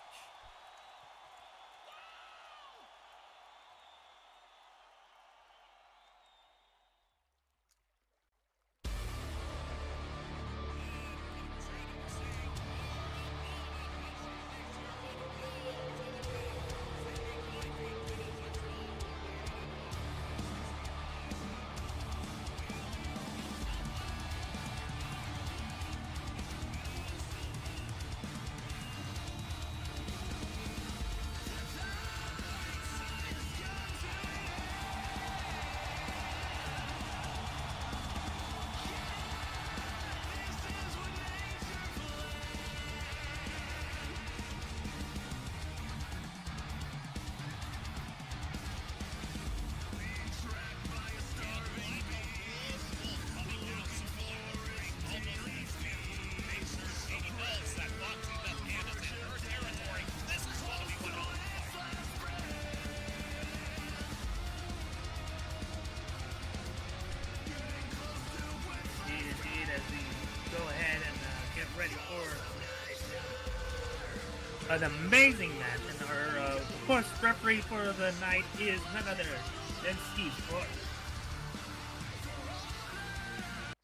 an amazing match. And our, of course, referee for the night is none other than Steve Clark.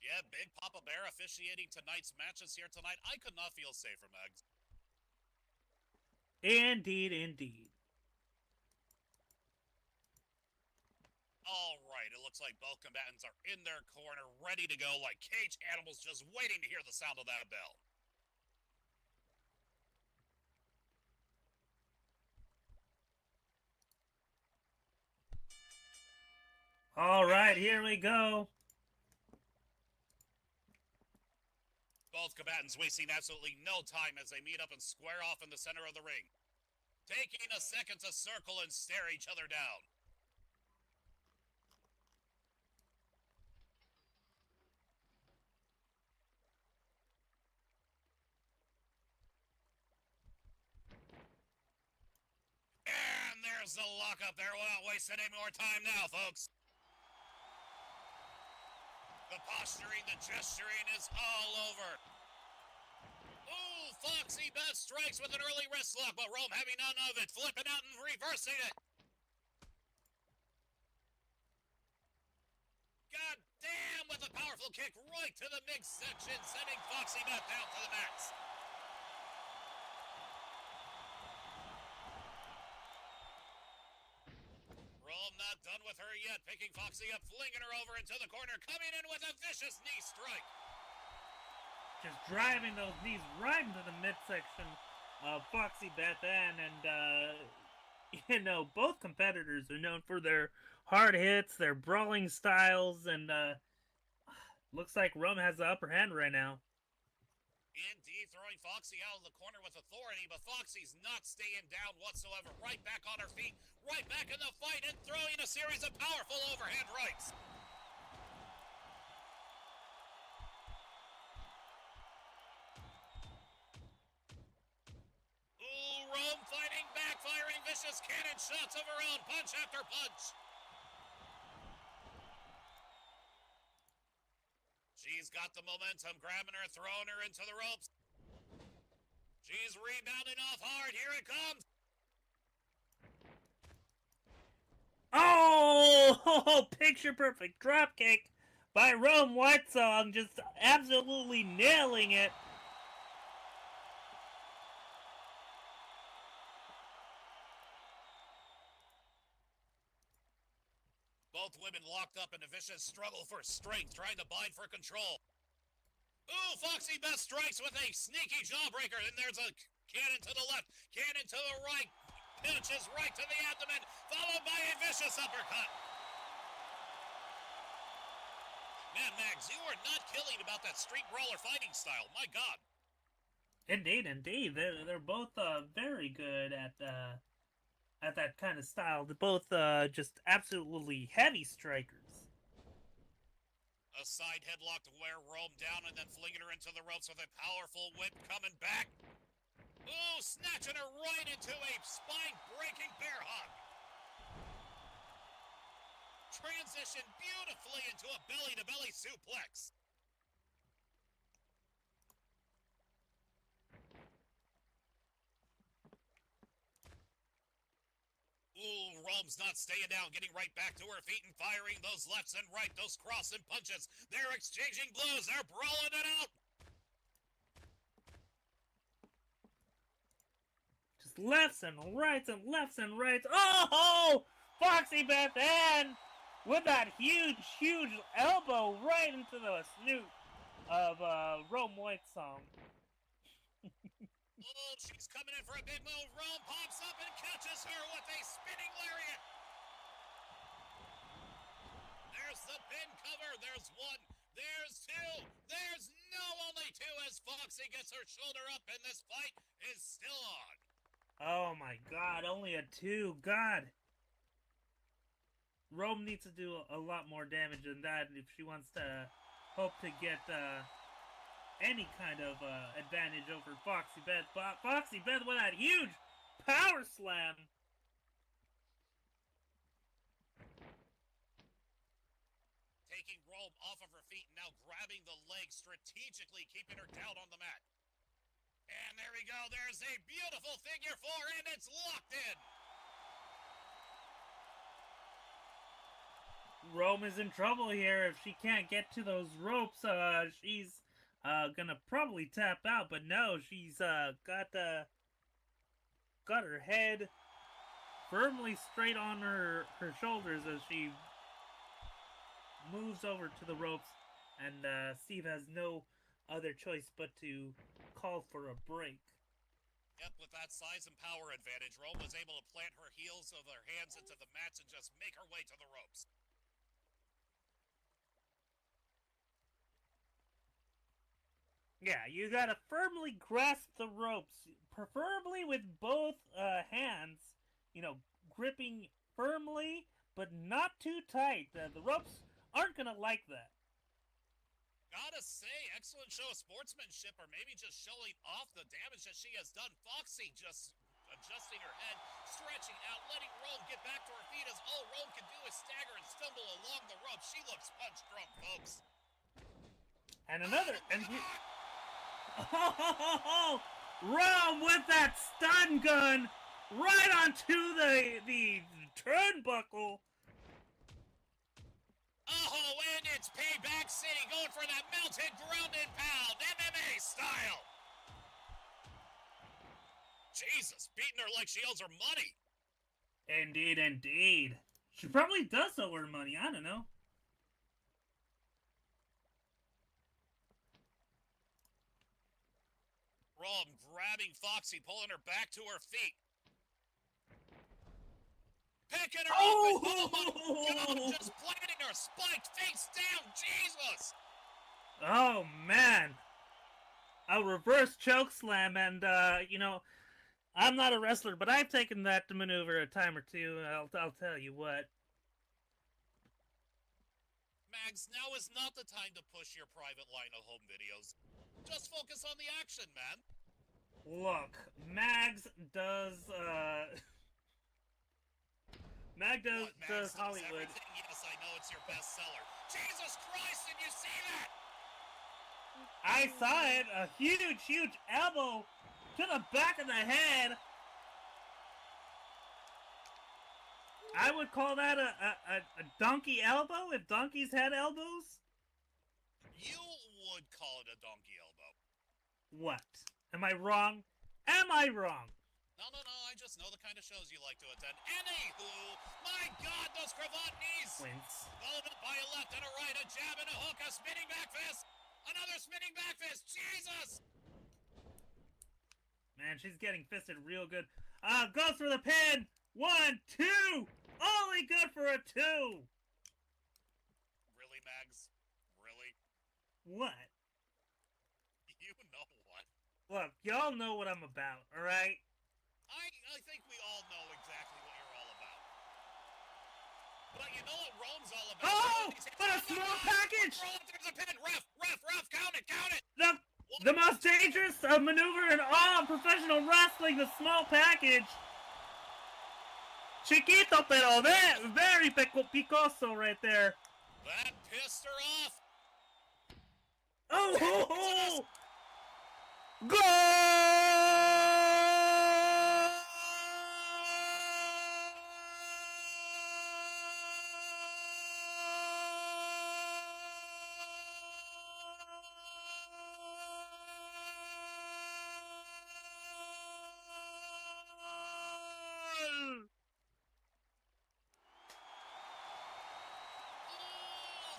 Yeah, Big Papa Bear officiating tonight's matches here tonight. I could not feel safer, Megs. Indeed, indeed. All right, it looks like both combatants are in their corner, ready to go like caged animals, just waiting to hear the sound of that bell. All right, here we go. Both combatants wasting absolutely no time as they meet up and square off in the center of the ring, taking a second to circle and stare each other down. And there's the lockup there. We're not wasting any more time now, folks. The posturing, the gesturing is all over. Ooh, Foxy Beth strikes with an early wrist lock, but Rome having none of it, flipping out and reversing it. God damn, with a powerful kick right to the midsection, sending Foxy Beth down to the mats. Rome not done with her yet, picking Foxy up, flinging her over into the corner, coming in with a vicious knee strike. Just driving those knees right into the midsection of Foxy Beth Ann, and both competitors are known for their hard hits, their brawling styles, and looks like Rome has the upper hand right now. Indeed, throwing Foxy out of the corner with authority, but Foxy's not staying down whatsoever. Right back on her feet, right back in the fight, and throwing a series of powerful overhand rights. Ooh, Rome fighting back, firing vicious cannon shots of her own, punch after punch. She's got the momentum, grabbing her, throwing her into the ropes. She's rebounding off hard. Here it comes. Oh, picture perfect drop kick by Rome Whitesong, just absolutely nailing it. Both women locked up in a vicious struggle for strength, trying to bind for control. Ooh, Foxy Beth strikes with a sneaky jawbreaker, and there's a cannon to the left, cannon to the right, punches right to the abdomen, followed by a vicious uppercut. Man, Mags, you are not killing about that street brawler fighting style. My God. Indeed, indeed. They're both very good at that kind of style. They're both just absolutely heavy strikers. A side headlock to wear Rome down and then flinging her into the ropes with a powerful whip coming back. Ooh, snatching her right into a spine-breaking bear hug. Transition beautifully into a belly-to-belly suplex. Ooh, Rome's not staying down, getting right back to her feet and firing those lefts and right, those crossing punches. They're exchanging blows. They're brawling it out. Just lefts and rights and lefts and rights. Oh, Foxy Beth Ann with that huge, huge elbow right into the snoot of Rome Whitesong. Oh, she's coming in for a big move. Rome pops up and catches her with a spinning lariat. There's the pin cover. There's one. There's two. There's only two as Foxy gets her shoulder up and this fight is still on. Oh my God, only a 2. God. Rome needs to do a lot more damage than that if she wants to hope to get any kind of advantage over Foxy Beth. Foxy Beth with that huge power slam. Taking Rome off of her feet and now grabbing the leg, strategically keeping her down on the mat. And there we go. There's a beautiful figure four, and it's locked in. Rome is in trouble here. If she can't get to those ropes, she's gonna probably tap out. But no, she's got her head firmly straight on her shoulders as she moves over to the ropes, and Steve has no other choice but to call for a break. Yep, with that size and power advantage, Rome was able to plant her heels of her hands into the mats and just make her way to the ropes. Yeah, you gotta firmly grasp the ropes, preferably with both hands, you know, gripping firmly, but not too tight. The ropes aren't gonna like that. Gotta say, excellent show of sportsmanship, or maybe just showing off the damage that she has done. Foxy just adjusting her head, stretching out, letting Rome get back to her feet as all Rome can do is stagger and stumble along the rope. She looks punch drunk, folks. And another, and Rome with that stun gun right onto the turnbuckle. Oh, and it's Payback City going for that mounted ground and pound, MMA style. Jesus, beating her like she owes her money. Indeed, indeed. She probably does owe her money, I don't know. Rome grabbing Foxy, pulling her back to her feet. Picking her up and oh my God, just planting her spiked face down, Jesus! Oh, man. A reverse choke slam, and, you know, I'm not a wrestler, but I've taken that maneuver a time or two, I'll tell you what. Mags, now is not the time to push your private line of home videos. Just focus on the action, man. Look, Mags does, Mags does Hollywood. Yes, I know it's your bestseller. Jesus Christ, did you see that? I saw it. A huge, huge elbow to the back of the head. I would call that a donkey elbow if donkeys had elbows. You would call it a donkey elbow. What? Am I wrong? Am I wrong? No, I just know the kind of shows you like to attend. Anywho, my God, those cravat knees! Wins. Followed up by a left and a right, a jab and a hook, a spinning back fist! Another spinning back fist! Jesus! Man, she's getting fisted real good. Goes for the pin! 1, 2! Only good for a 2! Really, Mags? Really? What? You know what? Look, y'all know what I'm about, alright? I think we all know exactly what you're all about. But you know what Rome's all about? Oh! But a small package! There's a pin! Ref! Count it! The most dangerous maneuver in all professional wrestling, the small package. Chiquito, pero very picoso right there. That pissed her off. Oh! Goal!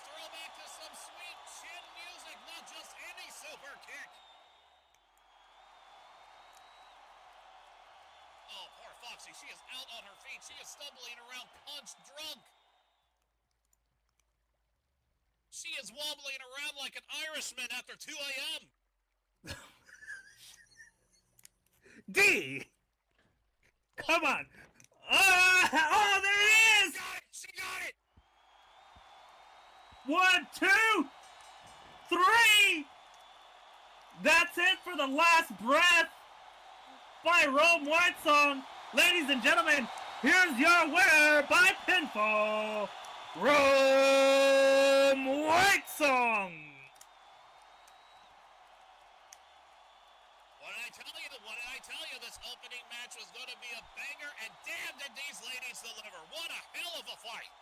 Throwback to some sweet chin music, not just any super kick. Oh, poor Foxy. She is out on her feet. She is stumbling around punch drunk. She is wobbling around like an Irishman after 2 a.m. D! Come on! Oh, there it is! She got it! 1, 2, 3! That's it for the last breath by Rome Whitesong. Ladies and gentlemen, here's your winner by pinfall, Rome Whitesong. What did I tell was going to be a banger, and damn did these ladies deliver. What a hell of a fight.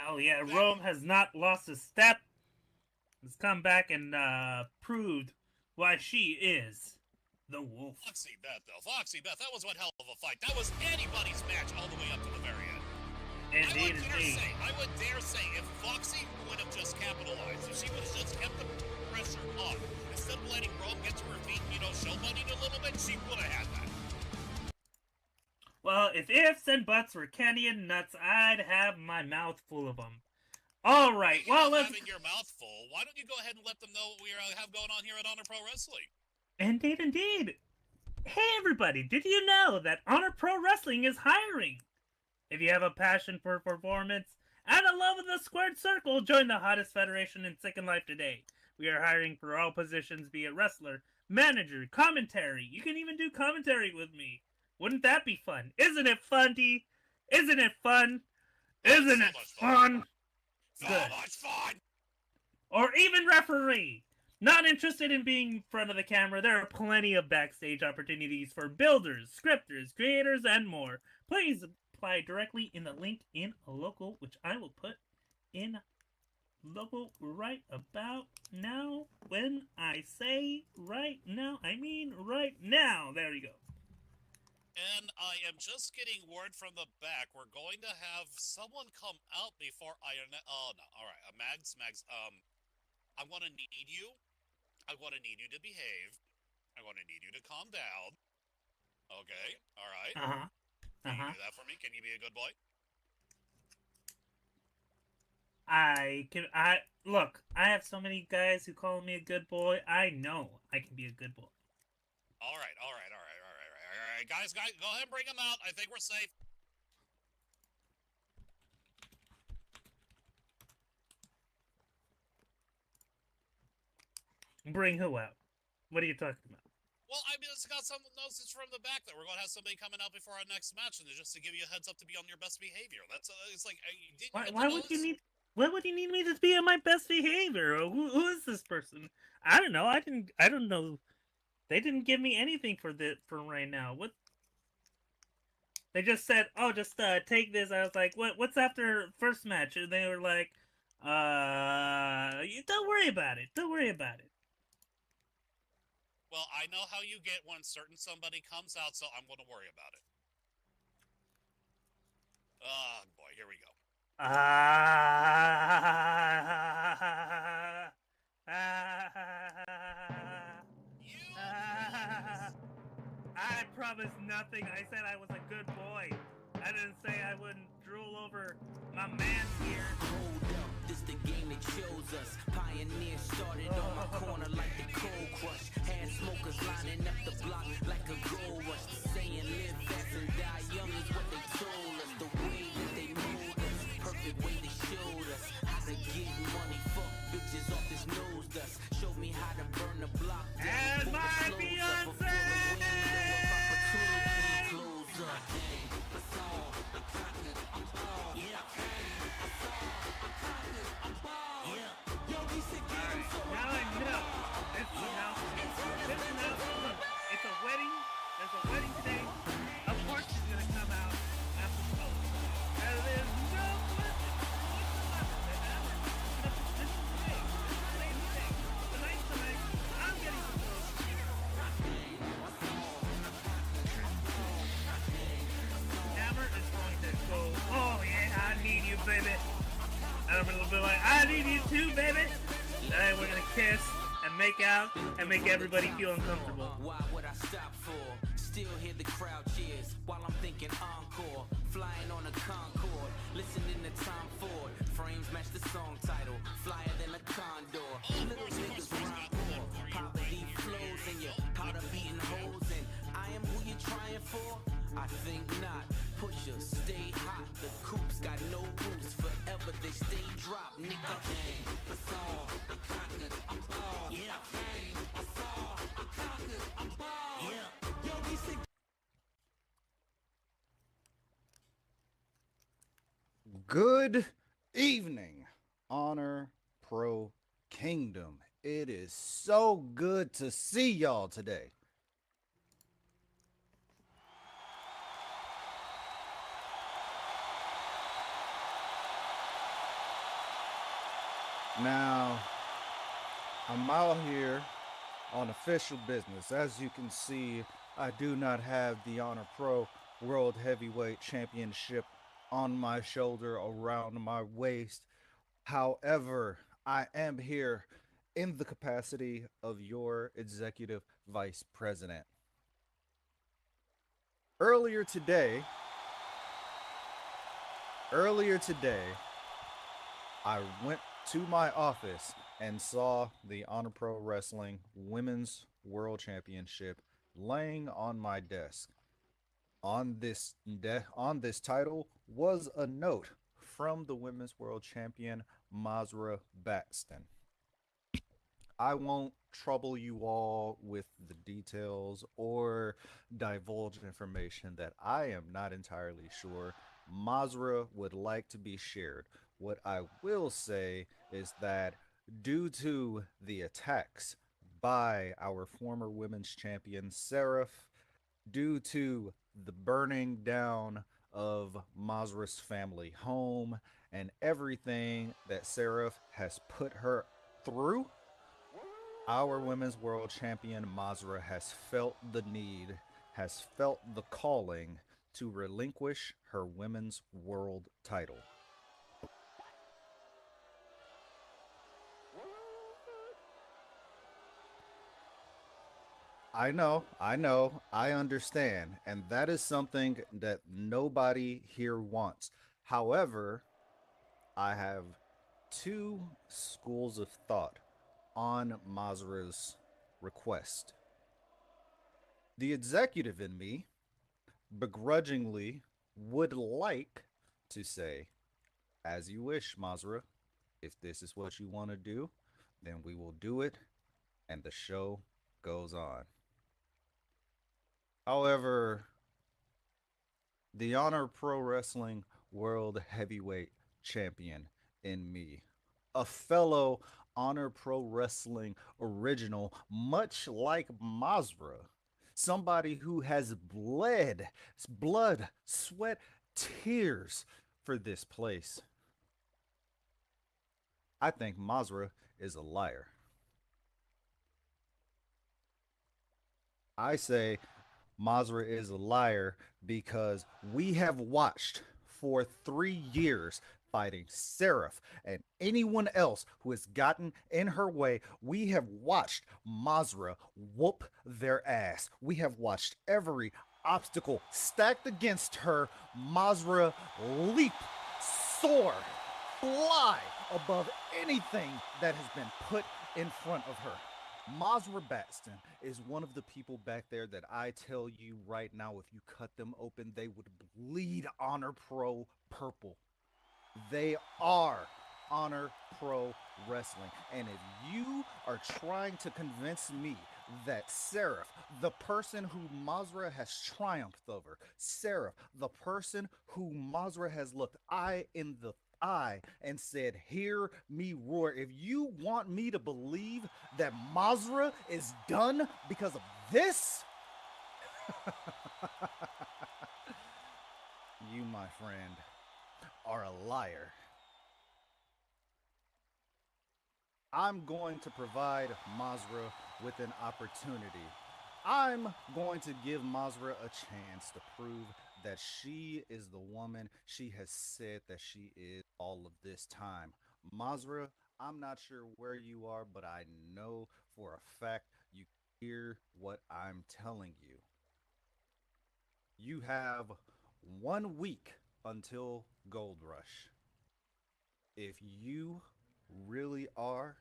Oh yeah, Rome has not lost a step. Has come back and proved why she is the wolf. Foxy Beth, though. Foxy Beth, that was one hell of a fight. That was anybody's match all the way up to the very end. Indeed, I would dare say, if Foxy would have just capitalized, if she would have just kept the pressure on, instead of letting Rome get to her feet, showboating a little bit, she would have had that. Well, if ifs and buts were candy and nuts, I'd have my mouth full of them. All right, well, let's... Having your mouth full, why don't you go ahead and let them know what we have going on here at Honor Pro Wrestling? Indeed, indeed. Hey, everybody, did you know that Honor Pro Wrestling is hiring? If you have a passion for performance and a love of the squared circle, join the hottest federation in Second Life today. We are hiring for all positions, be it wrestler, manager, commentary. You can even do commentary with me. Wouldn't that be fun? Isn't it fun, D? Isn't it fun? Isn't it fun? So much fun! Or even referee. Not interested in being in front of the camera, there are plenty of backstage opportunities for builders, scripters, creators, and more. Please apply directly in the link in a local, which I will put in local right about now. When I say right now, I mean right now. There you go. And I am just getting word from the back. We're going to have someone come out before I... Oh, no. All right. Mags, I'm going to need you. I'm going to need you to behave. I'm going to need you to calm down. Okay? All right? Can you do that for me? Can you be a good boy? Look, I have so many guys who call me a good boy. I know I can be a good boy. All right. Guys, go ahead and bring him out. I think we're safe. Bring who out? What are you talking about? Well, I mean, it's got some notices from the back that we're going to have somebody coming out before our next match, and just to give you a heads up to be on your best behavior. That's it's like, why would you need? Why would you need me to be on my best behavior? Who is this person? I don't know. I don't know. They didn't give me anything for right now. What? They just said, "Oh, just take this." I was like, "What's after first match?" And they were like, don't worry about it. Don't worry about it." Well, I know how you get when certain somebody comes out, so I'm going to worry about it. Oh, boy, here we go. I promised nothing. I said I was a good boy. I didn't say I wouldn't drool over my man here. Hold up, this the game that chose us. Pioneer started on my corner like the cold crush. Had smokers lining up the block like a gold rush. The saying live fast and die young is what they told us. The way that they mold us, perfect way they showed us how to get money. Fuck bitches off this nose dust. Showed me how to burn the block down. And my Beyonce! It's a wedding. There's a wedding today. Of course she's gonna come out after the post. And there's no question whatsoever that this is today. This is today. Tonight, I'm getting proposed to. Hammer is going to go, "Oh yeah, I need you, baby." And I'm gonna be like, "I need you too, baby." And we're gonna kiss and make out and make everybody feel uncomfortable. Why would I stop for? Still hear the crowd cheers while I'm thinking encore. Flying on a Concorde, listening to Tom Ford. Frames match the song title, flyer than a condor. Little niggas rhyme poor, poverty flows in your powder beating holes. And I am who you're trying for? I think not. Pusher, stay hot. The coops got no roots. Forever they stay dropped. Nigga, the song. Good evening, Honor Pro Kingdom. It is so good to see y'all today. Now, I'm out here on official business. As you can see, I do not have the Honor Pro World Heavyweight Championship on my shoulder around my waist. However, I am here in the capacity of your executive vice president. Earlier today, I went to my office and saw the Honor Pro Wrestling Women's World Championship laying on my desk. On this title was a note from the Women's World Champion Masra Baxton. I won't trouble you all with the details or divulge information that I am not entirely sure Masra would like to be shared. What I will say is that due to the attacks by our former women's champion Seraph, due to the burning down of Masra's family home and everything that Seraph has put her through, our women's world champion Masra has felt the need, has felt the calling to relinquish her women's world title. I know, I understand, and that is something that nobody here wants. However, I have two schools of thought on Masra's request. The executive in me begrudgingly would like to say, as you wish, Masra. If this is what you want to do, then we will do it, and the show goes on. However, the Honor Pro Wrestling World Heavyweight Champion in me, a fellow Honor Pro Wrestling original, much like Masra, somebody who has bled blood, sweat, tears for this place. I think Masra is a liar. I say Masra is a liar because we have watched for 3 years fighting Seraph and anyone else who has gotten in her way. We have watched Masra whoop their ass. We have watched every obstacle stacked against her. Masra leap, soar, fly above anything that has been put in front of her. Masra Baxton is one of the people back there that I tell you right now, if you cut them open, they would bleed Honor Pro purple. They are Honor Pro Wrestling. And if you are trying to convince me that Seraph, the person who Masra has triumphed over, Seraph, the person who Masra has looked eye in the eye and said, "Hear me roar," if you want me to believe that Masra is done because of this, you, my friend, are a liar. I'm going to provide Masra with an opportunity. I'm going to give Masra a chance to prove that she is the woman she has said that she is all of this time. Masra, I'm not sure where you are, but I know for a fact you hear what I'm telling you. You have 1 week until Gold Rush. If you really are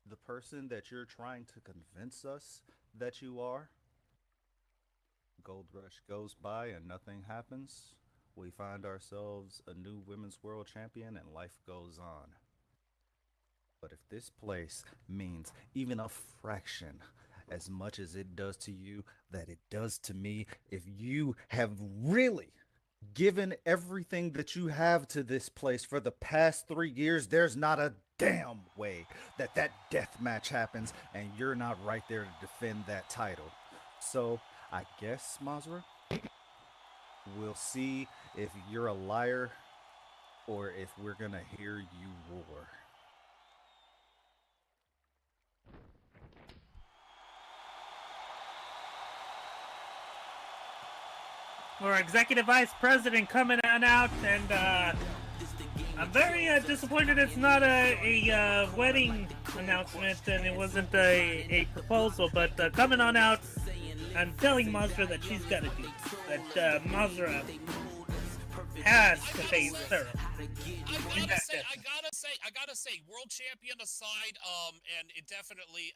the person that you're trying to convince us that you are, Gold Rush goes by and nothing happens. We find ourselves a new women's world champion and life goes on. But if this place means even a fraction as much as it does to you that it does to me, if you have really Given everything that you have to this place for the past 3 years, there's not a damn way that that death match happens and you're not right there to defend that title. So I guess, Mazra, we'll see if you're a liar or if we're gonna hear you roar. Our executive vice president coming on out, and I'm very disappointed it's not a wedding announcement and it wasn't a proposal, but coming on out and telling Mazra that she's got to do that. Mazra has to face Sarah. I gotta say, world champion aside, and it definitely,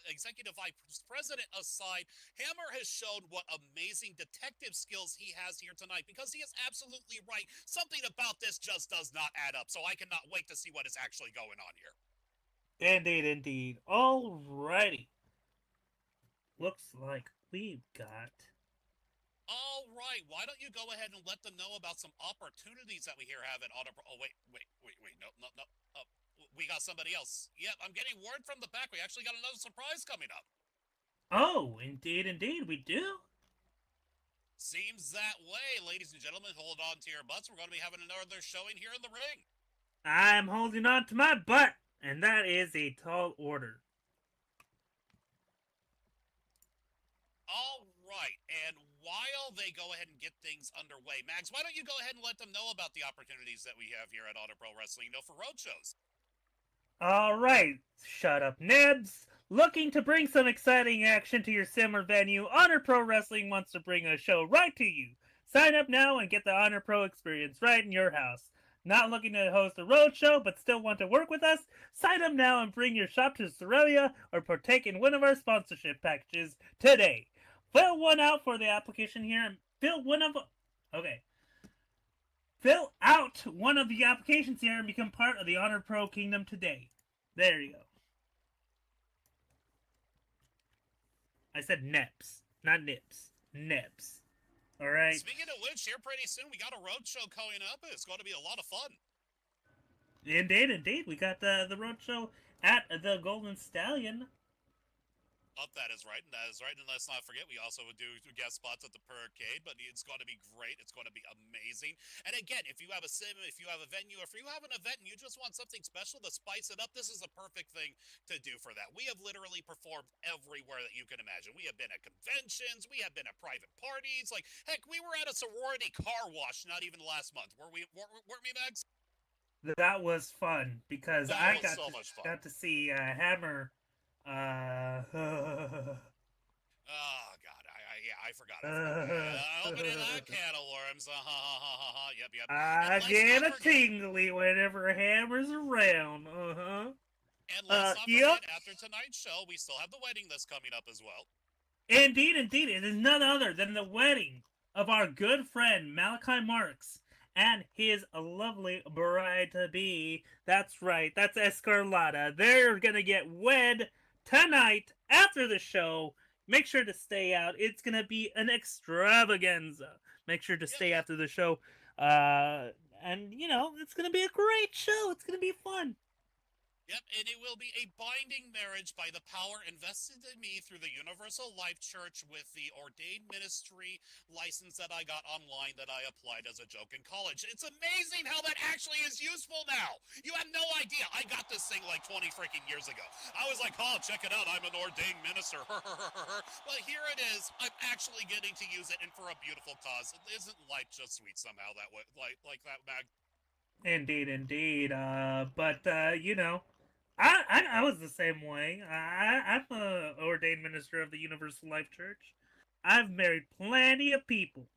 executive vice president aside, Hammer has shown what amazing detective skills he has here tonight, because he is absolutely right. Something about this just does not add up, so I cannot wait to see what is actually going on here. Indeed, indeed. Alrighty. Looks like we've got... All right, why don't you go ahead and let them know about some opportunities that we here have at HONORPRO. Oh, wait, no. We got somebody else. Yep, I'm getting word from the back. We actually got another surprise coming up. Oh, indeed, we do. Seems that way, ladies and gentlemen. Hold on to your butts. We're going to be having another showing here in the ring. I'm holding on to my butt, and that is a tall order. All right, and while they go ahead and get things underway, Mags, why don't you go ahead and let them know about the opportunities that we have here at HONORPRO Wrestling, for road shows? All right, shut up, Nebs. Looking to bring some exciting action to your summer venue, HONORPRO Wrestling wants to bring a show right to you. Sign up now and get the HONORPRO experience right in your house. Not looking to host a road show, but still want to work with us? Sign up now and bring your shop to Australia or partake in one of our sponsorship packages today. Fill one out for the application here and fill out one of the applications here and become part of the HONORPRO Kingdom today. There you go. I said Neps, not Nips. Neps. Alright? Speaking of which, here pretty soon we got a road show coming up. It's going to be a lot of fun. Indeed. We got the road show at the Golden Stallion. That is right, and let's not forget, we also would do guest spots at the Percade, but it's going to be great. It's going to be amazing. And again, if you have a sim, if you have a venue, if you have an event and you just want something special to spice it up, this is a perfect thing to do for that. We have literally performed everywhere that you can imagine. We have been at conventions, we have been at private parties, like, heck, we were at a sorority car wash not even last month. Weren't we, Mags? That was fun, because I got to see Hammer. Oh God! I forgot. Opening that can of worms. Yep. I get a tingly whenever Hammer's around. And let's not forget, after tonight's show, we still have the wedding that's coming up as well. Indeed. It is none other than the wedding of our good friend Malachi Marks and his lovely bride-to-be. That's right. That's Escarlata. They're gonna get wed tonight after the show. Make sure to stay out. It's gonna be an extravaganza. Make sure to stay after the show. And it's gonna be a great show. It's gonna be fun. Yep, and it will be a binding marriage by the power invested in me through the Universal Life Church with the ordained ministry license that I got online that I applied as a joke in college. It's amazing how that actually is useful now. You have no idea. I got this thing like 20 freaking years ago. I was like, oh, check it out. I'm an ordained minister. Well, here it is. I'm actually getting to use it, and for a beautiful cause. Isn't life just sweet somehow that way, like that, Mag? Indeed. I was the same way. I'm an ordained minister of the Universal Life Church. I've married plenty of people.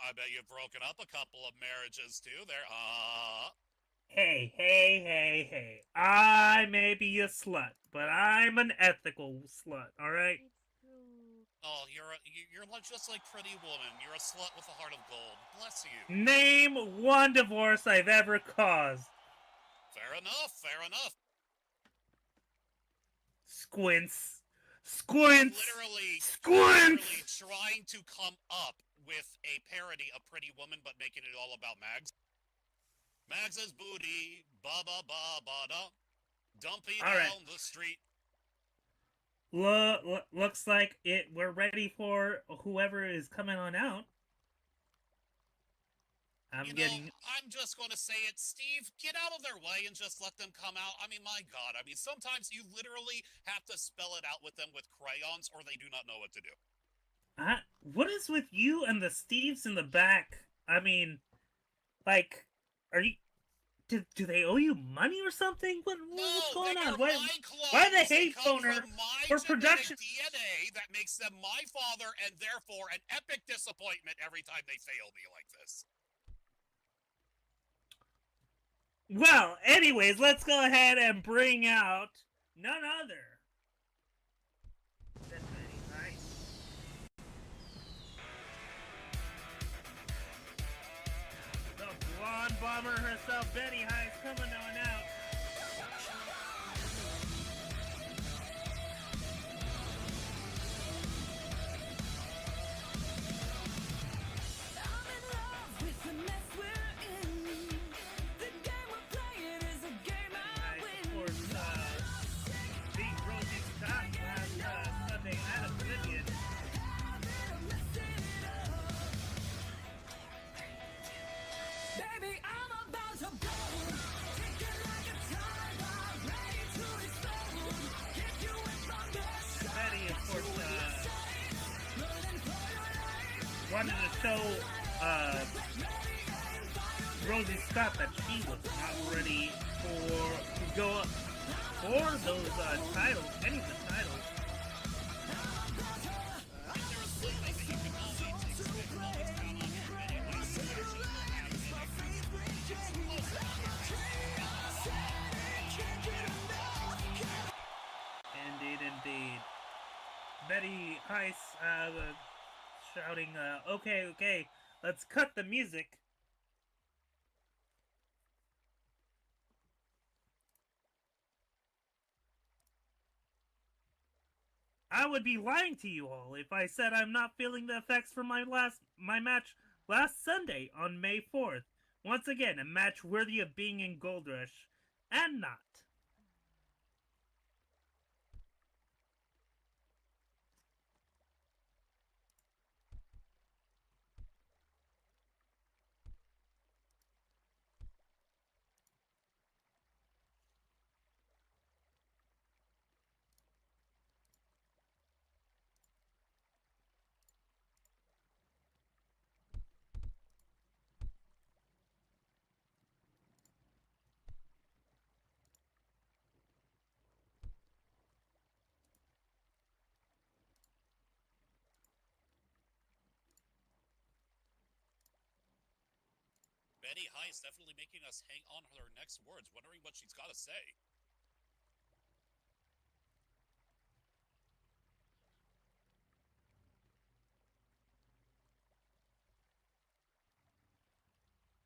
I bet you've broken up a couple of marriages too there. Hey. I may be a slut, but I'm an ethical slut, alright? Oh, you're just like Pretty Woman. You're a slut with a heart of gold. Bless you. Name one divorce I've ever caused. Fair enough. Squints. Squints! Literally trying to come up with a parody of Pretty Woman, but making it all about Mags. Mags's booty, ba-ba-ba-ba-da, dumpy All right. down the street. Looks like we're ready for whoever is coming on out. I'm just going to say it, Steve, get out of their way and just let them come out. I mean, my God. I mean, sometimes you literally have to spell it out with them with crayons or they do not know what to do. What is with you and the Steves in the back? I mean, like, are you... Do they owe you money or something? What's going on? Why the hate boner for production? DNA that makes them my father and therefore an epic disappointment every time they fail me like this. Well, anyways, let's go ahead and bring out none other than Betty Heiss. The blonde bomber herself, Betty Heiss, coming on out. Wanted to show Rosie Scott that she was not ready to go up for those titles, any of the titles. Indeed. Betty Heiss shouting, okay, let's cut the music. I would be lying to you all if I said I'm not feeling the effects from my match last Sunday on May 4th. Once again, a match worthy of being in Gold Rush, and not. Betty Heiss definitely making us hang on her next words, wondering what she's got to say.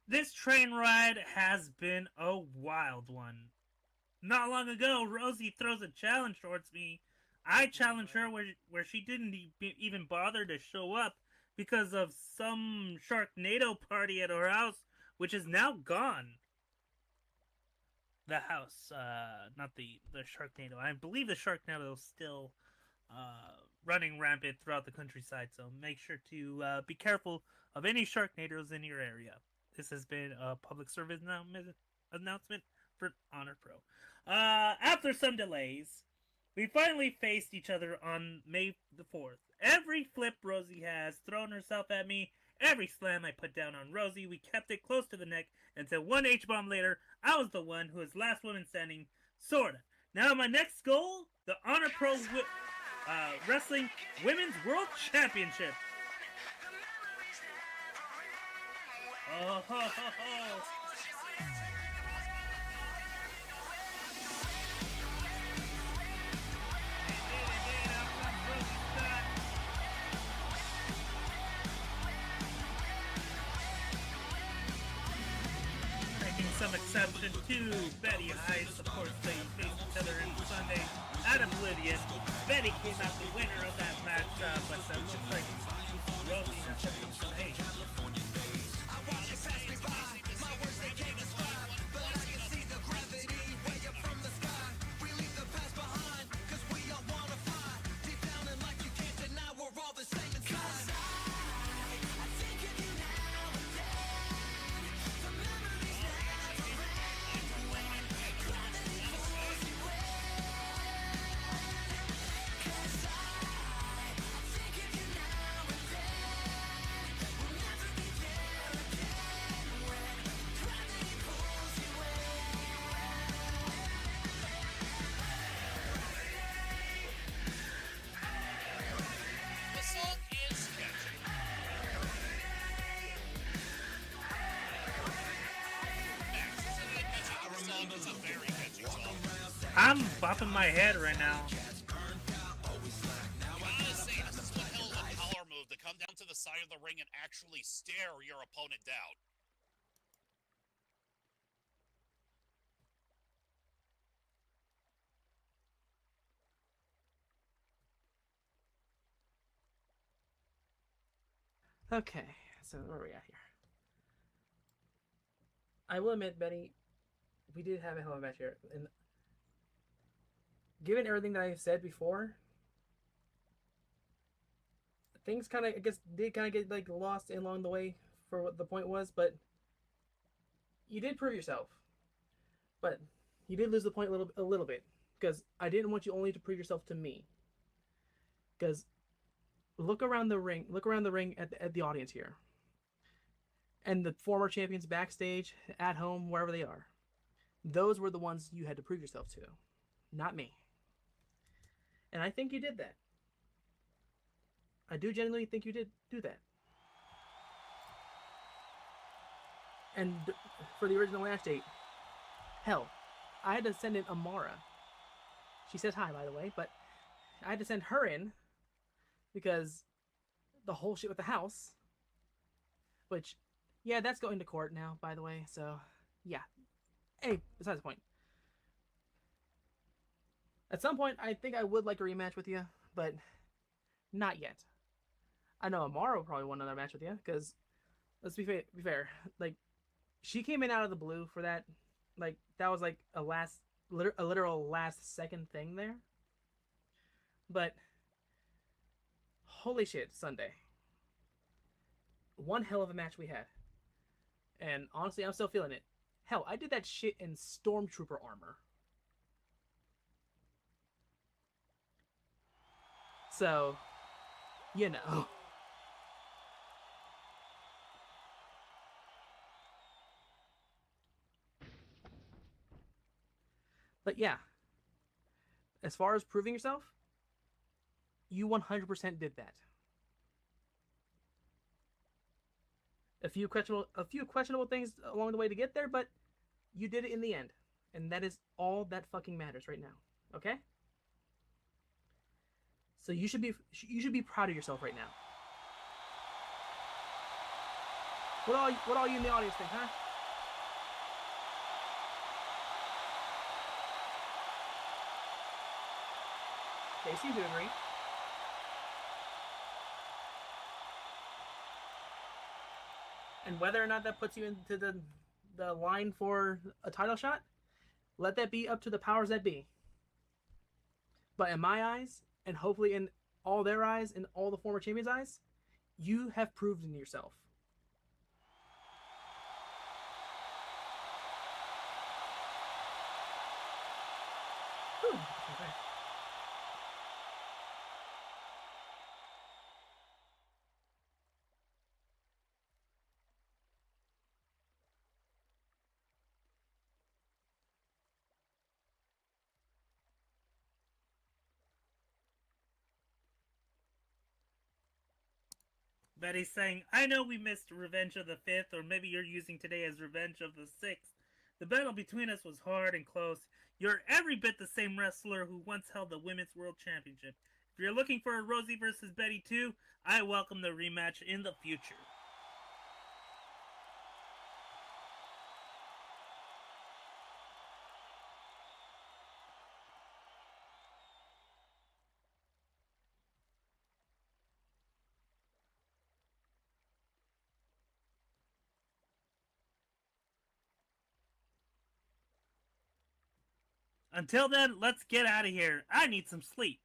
This train ride has been a wild one. Not long ago, Rosie throws a challenge towards me. I challenge her where she didn't even bother to show up because of some Sharknado party at her house, which is now gone. The house, not the Sharknado. I believe the Sharknado is still running rampant throughout the countryside, so make sure to be careful of any Sharknadoes in your area. This has been a public service announcement for Honor Pro. After some delays, we finally faced each other on May the 4th. Every flip Rosie has thrown herself at me, every slam I put down on Rosie, we kept it close to the neck until one H-bomb later, I was the one who was last woman standing, sorta. Now my next goal, the Honor Pro Wrestling Women's World Championship. Oh, ho, ho, ho. Taking some exception to Betty Heiss, of course, they faced each other on Sunday at Oblivion. Betty came out the winner of that match, but it looks like Rosie has something to say. The song is catchy. The song is a very catchy song. I'm bopping my head right now. Gotta say, this is one hell of a power move to come down to the side of the ring and actually stare your opponent down. Okay, so where are we at here? I will admit, Betty, we did have a hell of a match here, and given everything that I've said before, things kind of, I guess, did kind of get like lost along the way for what the point was, but you did prove yourself. But you did lose the point a little bit, because I didn't want you only to prove yourself to me. Because look around the ring at the audience here, and the former champions backstage, at home, wherever they are. Those were the ones you had to prove yourself to, not me. And I think you did that. I do genuinely think you did do that. And for the original match date, hell, I had to send in Amara. She says hi, by the way, but I had to send her in because the whole shit with the house, which, yeah, that's going to court now, by the way, so, yeah. Hey, besides the point. At some point, I think I would like a rematch with you, but not yet. I know Amara will probably want another match with you, because, let's be fair, like, she came in out of the blue for that. Like, that was like a literal last second thing there. But, holy shit, Sunday. One hell of a match we had. And honestly, I'm still feeling it. Hell, I did that shit in Stormtrooper armor. So, you know. But yeah, as far as proving yourself, you 100% did that. A few questionable things along the way to get there, but you did it in the end. And that is all that fucking matters right now. Okay? So you should be proud of yourself right now. What all you in the audience think, huh? They seem to agree. And whether or not that puts you into the line for a title shot, let that be up to the powers that be. But in my eyes, and hopefully in all their eyes, and all the former champions' eyes, you have proven yourself. Whew. Okay. Betty's saying, I know we missed Revenge of the 5th, or maybe you're using today as Revenge of the 6th. The battle between us was hard and close. You're every bit the same wrestler who once held the Women's World Championship. If you're looking for a Rosie versus Betty 2, I welcome the rematch in the future. until then, let's get out of here. I need some sleep.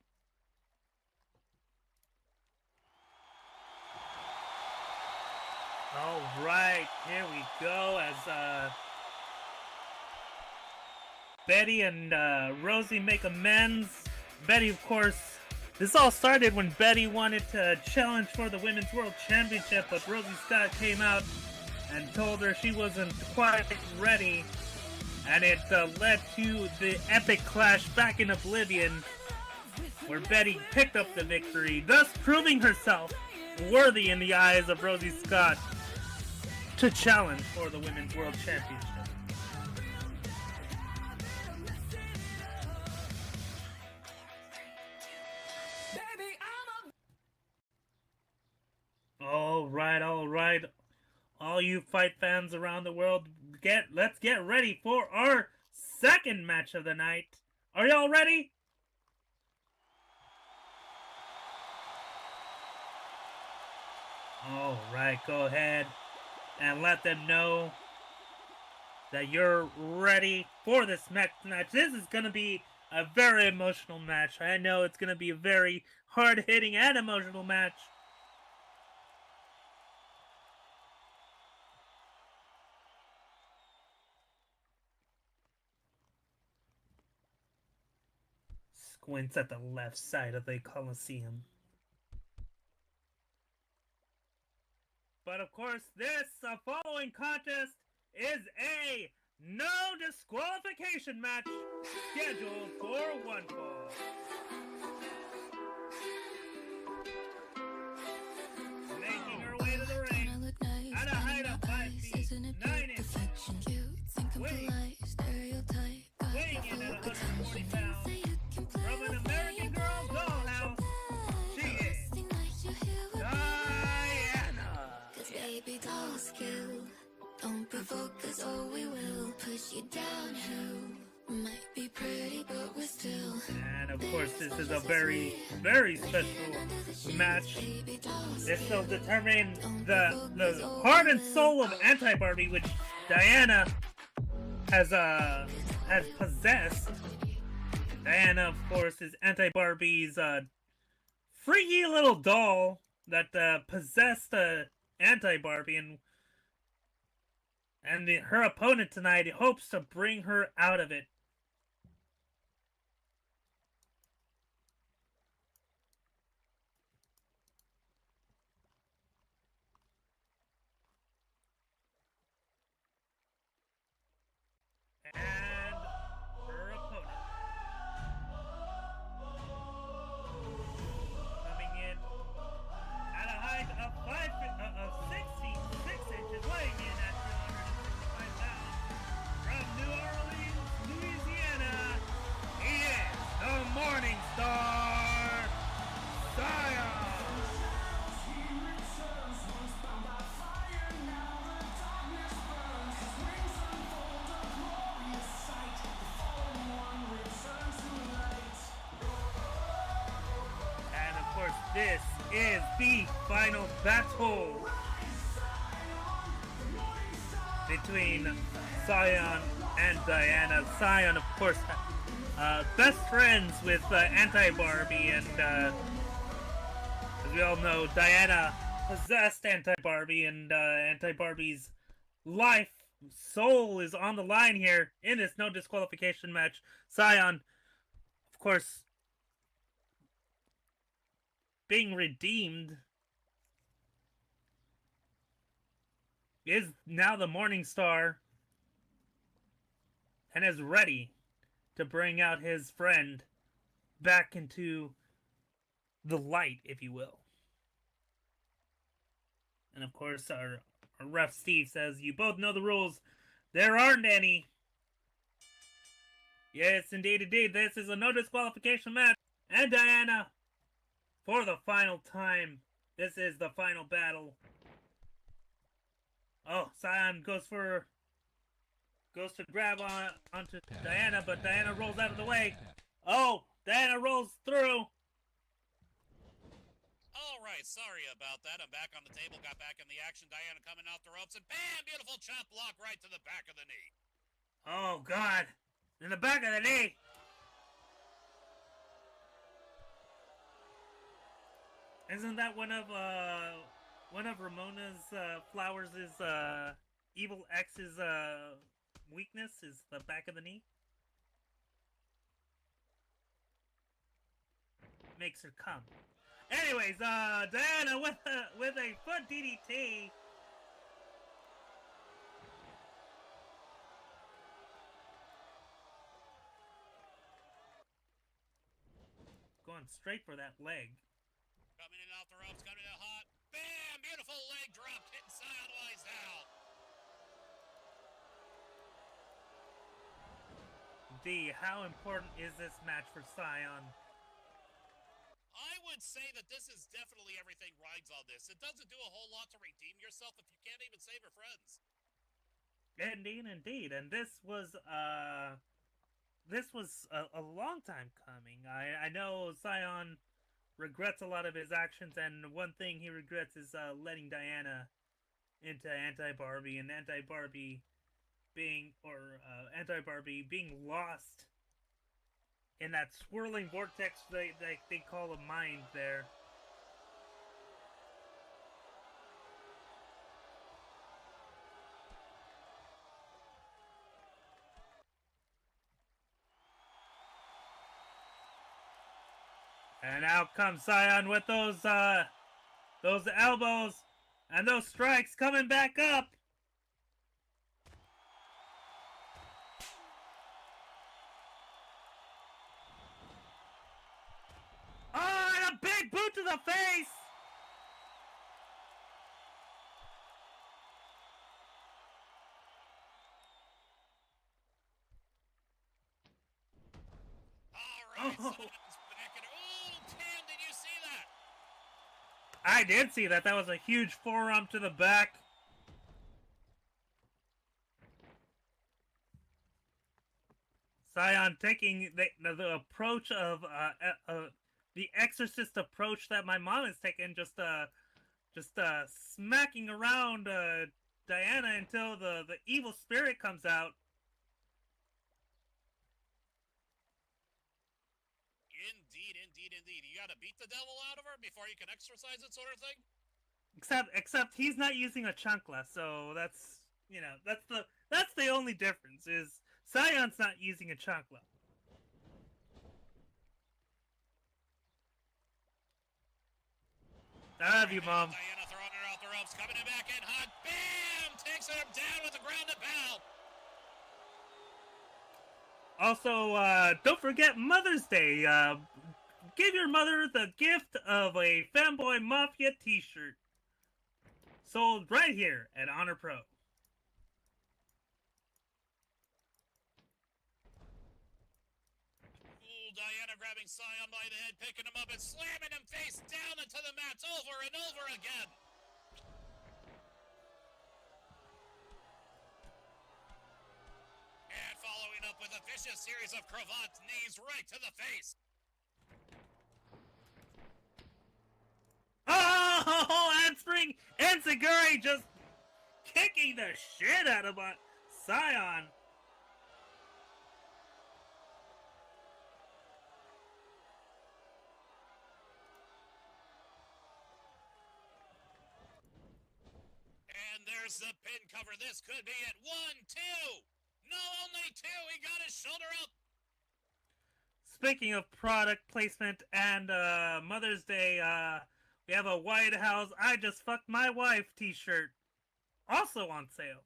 All right, here we go as Betty and Rosie make amends. Betty, of course, this all started when Betty wanted to challenge for the Women's World Championship, but Rosie Scott came out and told her she wasn't quite ready, and it led to the epic clash back in Oblivion, where Betty picked up the victory, thus proving herself worthy in the eyes of Rosie Scott to challenge for the Women's World Championship. All right. All you fight fans around the world, let's get ready for our second match of the night. Are y'all ready? All right, go ahead and let them know that you're ready for this next match. This is going to be a very emotional match. I know it's going to be a very hard-hitting and emotional match. Squints at the left side of the Coliseum. But of course, this following contest is a no disqualification match scheduled for one fall. Making her way to the ring at a height of 5 feet 9 inches. Weighing in at 140 pounds. From an American Girl dollhouse, she is Diana. Baby dolls kill. Don't provoke us or we will push you downhill. Might be pretty, but we're still. And of course, this is a very, very special match. This will determine the heart and soul of Anti-Barbie, which Diana has possessed. Diana, of course, is Anti-Barbie's freaky little doll that possessed Anti-Barbie, and her opponent tonight hopes to bring her out of it. And her opponent coming in at a height of 6 feet 6 inches, weighing in at 365 pounds, from New Orleans, Louisiana, he is the Morning Star, Zion. And of course, this is the final battle between Zion and Diana. Zion, of course, best friends with Anti-Barbie, and as we all know, Diana possessed Anti-Barbie, and Anti-Barbie's life, soul is on the line here in this no disqualification match. Zion, of course, being redeemed, is now the Morning Star and is ready to bring out his friend back into the light, if you will. And of course, our ref Steve says, "You both know the rules. There aren't any." Yes, indeed. This is a no disqualification match. And Diana, for the final time, this is the final battle. Oh, Zion goes to grab onto Diana, but Diana rolls out of the way. Oh, Diana rolls through. All right, sorry about that. I'm back on the table, got back in the action. Diana coming off the ropes, and bam, beautiful chop block right to the back of the knee. Oh, God. In the back of the knee. Isn't that one of Ramona's Flowers' evil ex's weakness? Is the back of the knee? Makes her come. Anyways, Diana with a foot DDT. Going straight for that leg. Coming in off the ropes, coming in hot. Bam! Beautiful leg drop, hitting sideways down. D, how important is this match for Scion? I would say that this is definitely everything rides on this. It doesn't do a whole lot to redeem yourself if you can't even save your friends. Indeed, indeed. And this was a long time coming. I know Scion regrets a lot of his actions, and one thing he regrets is letting Diana into Anti-Barbie, and Anti-Barbie being lost in that swirling vortex they call a mind there. And out comes Scion with those elbows and those strikes coming back up. Oh, and a big boot to the face! Alright, Sion's back in. Oh, Tim, did you see that? I did see that. That was a huge forearm to the back. Scion taking the approach of the Exorcist approach that my mom has taken, just smacking around Diana until the evil spirit comes out. Indeed. You gotta beat the devil out of her before you can exorcise it, sort of thing? Except he's not using a chancla, so that's the only difference is Scion's not using a chancla. I love you, Mom. Diana throwing her off the ropes, coming in back in hot. Bam! Takes her down with a grounded pound. Also, don't forget Mother's Day. Give your mother the gift of a Fanboy Mafia t-shirt. Sold right here at Honor Pro. Diana grabbing Scion by the head, picking him up and slamming him face down into the mats over and over again. And following up with a vicious series of cravat knees right to the face. Oh, handspring Enziguri just kicking the shit out of Scion. And there's the pin cover. This could be it. 1, 2. No, only 2. He got his shoulder up. Speaking of product placement and Mother's Day, we have a White House I Just Fucked My Wife t-shirt. Also on sale.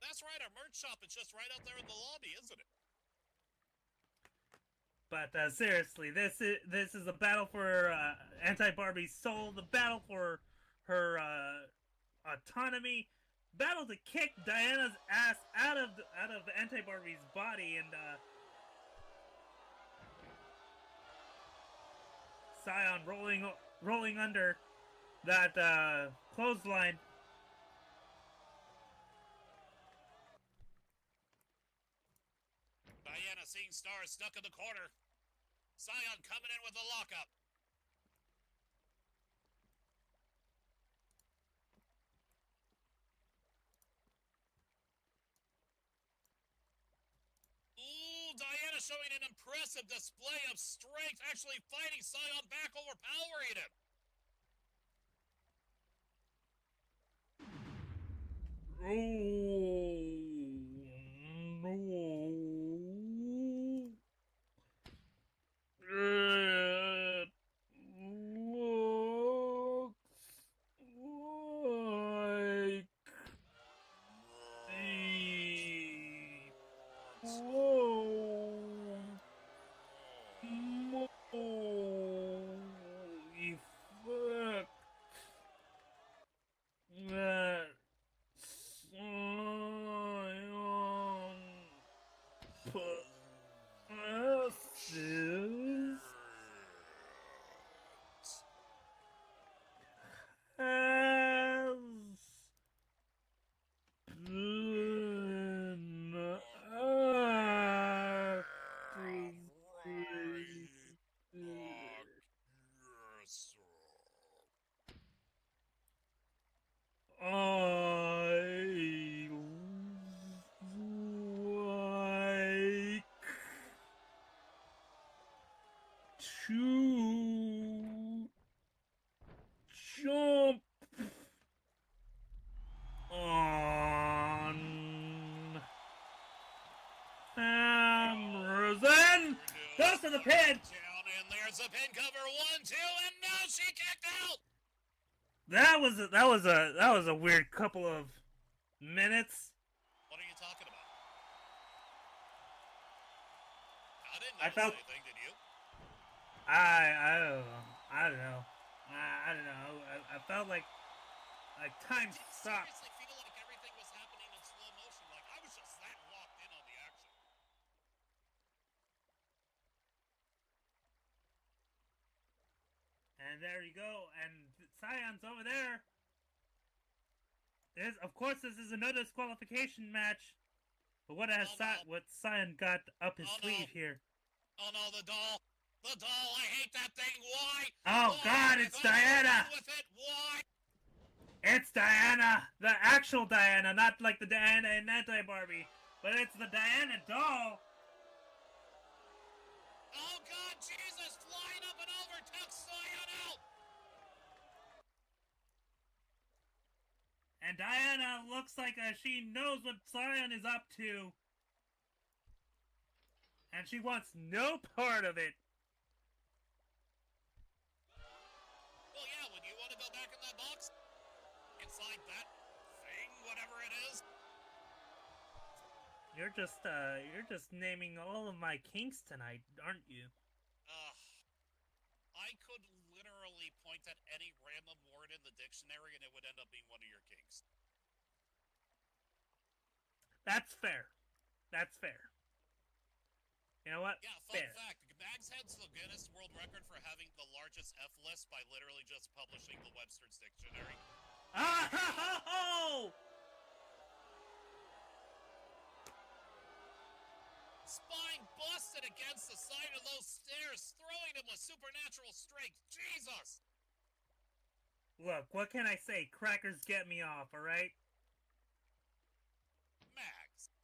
That's right. Our merch shop is just right out there in the lobby, isn't it? But seriously, this is a battle for Anti-Barbie's soul, the battle for her autonomy, battle to kick Diana's ass out of Anti-Barbie's body, and Scion rolling under that clothesline. Diana seeing stars stuck in the corner. Scion coming in with a lockup. showing an impressive display of strength, actually fighting Sion back, overpowering him. To jump on hammers and goes to the pin. Down, and there's a pin cover, 1, 2, and now she kicked out. That was a weird couple of minutes. What are you talking about? I didn't I notice felt- anything, did you? I don't know. I don't know. I felt like time Did you stopped. seriously feel like everything was happening in slow motion? Like I was just that locked in on the action. And there you go. And Sion's over there. Of course, this is another disqualification match. But what has what Sion got up his sleeve here? Oh no, the doll! The doll! I hate that thing! Why? Oh God, it's Diana! With it? Why? It's Diana! The actual Diana, not like the Diana in Anti-Barbie. But it's the Diana doll! Oh God, Jesus! Flying up and over, took Sion out! And Diana looks like she knows what Sion is up to. And she wants no part of it. Well, yeah, when you want to go back in that box, inside that thing, whatever it is. You're just naming all of my kinks tonight, aren't you? I could literally point at any random word in the dictionary and it would end up being one of your kinks. That's fair. That's fair. You know what? Yeah, fun fair. fact, Mags has the Guinness World Record for having the largest F list by literally just publishing the Webster's Dictionary. Oh! Spine busted against the side of those stairs, throwing him with supernatural strength. Jesus! Look, what can I say? Crackers get me off, alright? Mags.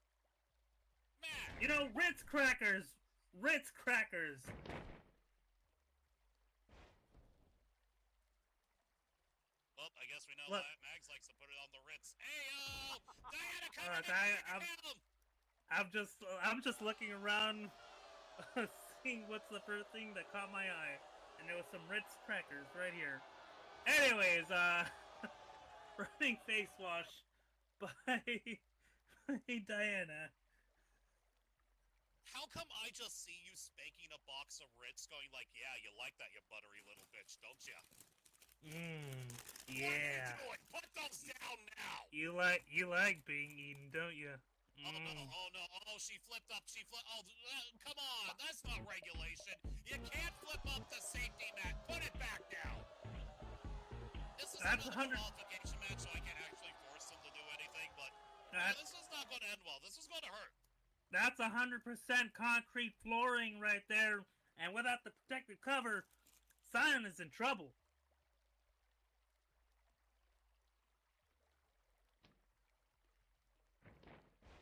You know, Ritz crackers! Ritz crackers! Well, I guess we know Look. that Mags likes to put it on the Ritz. Hey-o! Diana, come Alright, him! I'm just looking around, seeing what's the first thing that caught my eye, and there was some Ritz crackers right here. Anyways, running face wash by Diana. How come I just see you spanking a box of Ritz going like, yeah, you like that, you buttery little bitch, don't ya? Yeah. What are you doing? Put those down now! You like being eaten, don't you? Oh no, oh, she flipped up, oh, come on, that's not regulation. You can't flip up the safety mat, put it back down. This is That's a 100 qualification match, so I can actually force them to do anything, but this is not going to end well, this is going to hurt. That's 100% concrete flooring right there, and without the protective cover, Sion is in trouble.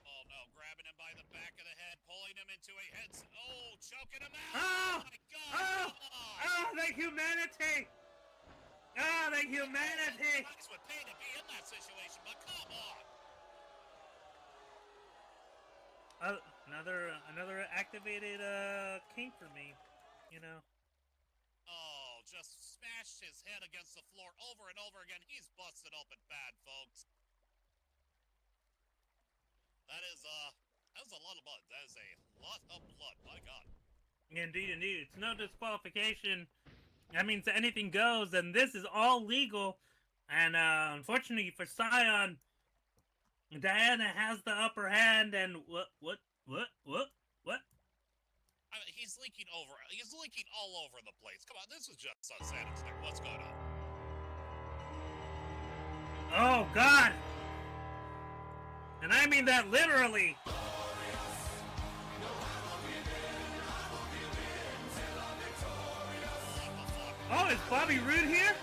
Oh no, grab grabbing him by the back of the head, pulling him into a head. Oh, choking him out! Oh! My God! Oh! Come on. Oh, the humanity! Oh, the humanity! Guys would pay to be in that situation, but come on! Another activated kink for me, you know. Oh, just smashed his head against the floor over and over again. He's busted open bad, folks. That is a lot of blood. That is a lot of blood. My God. Indeed, indeed. It's no disqualification. That means anything goes, and this is all legal. And unfortunately for Scion, Diana has the upper hand. And what? I mean, he's leaking all over the place. Come on, this is just unsanitary. What's going on? Oh God! And I mean that literally. Oh, is Bobby Roode here?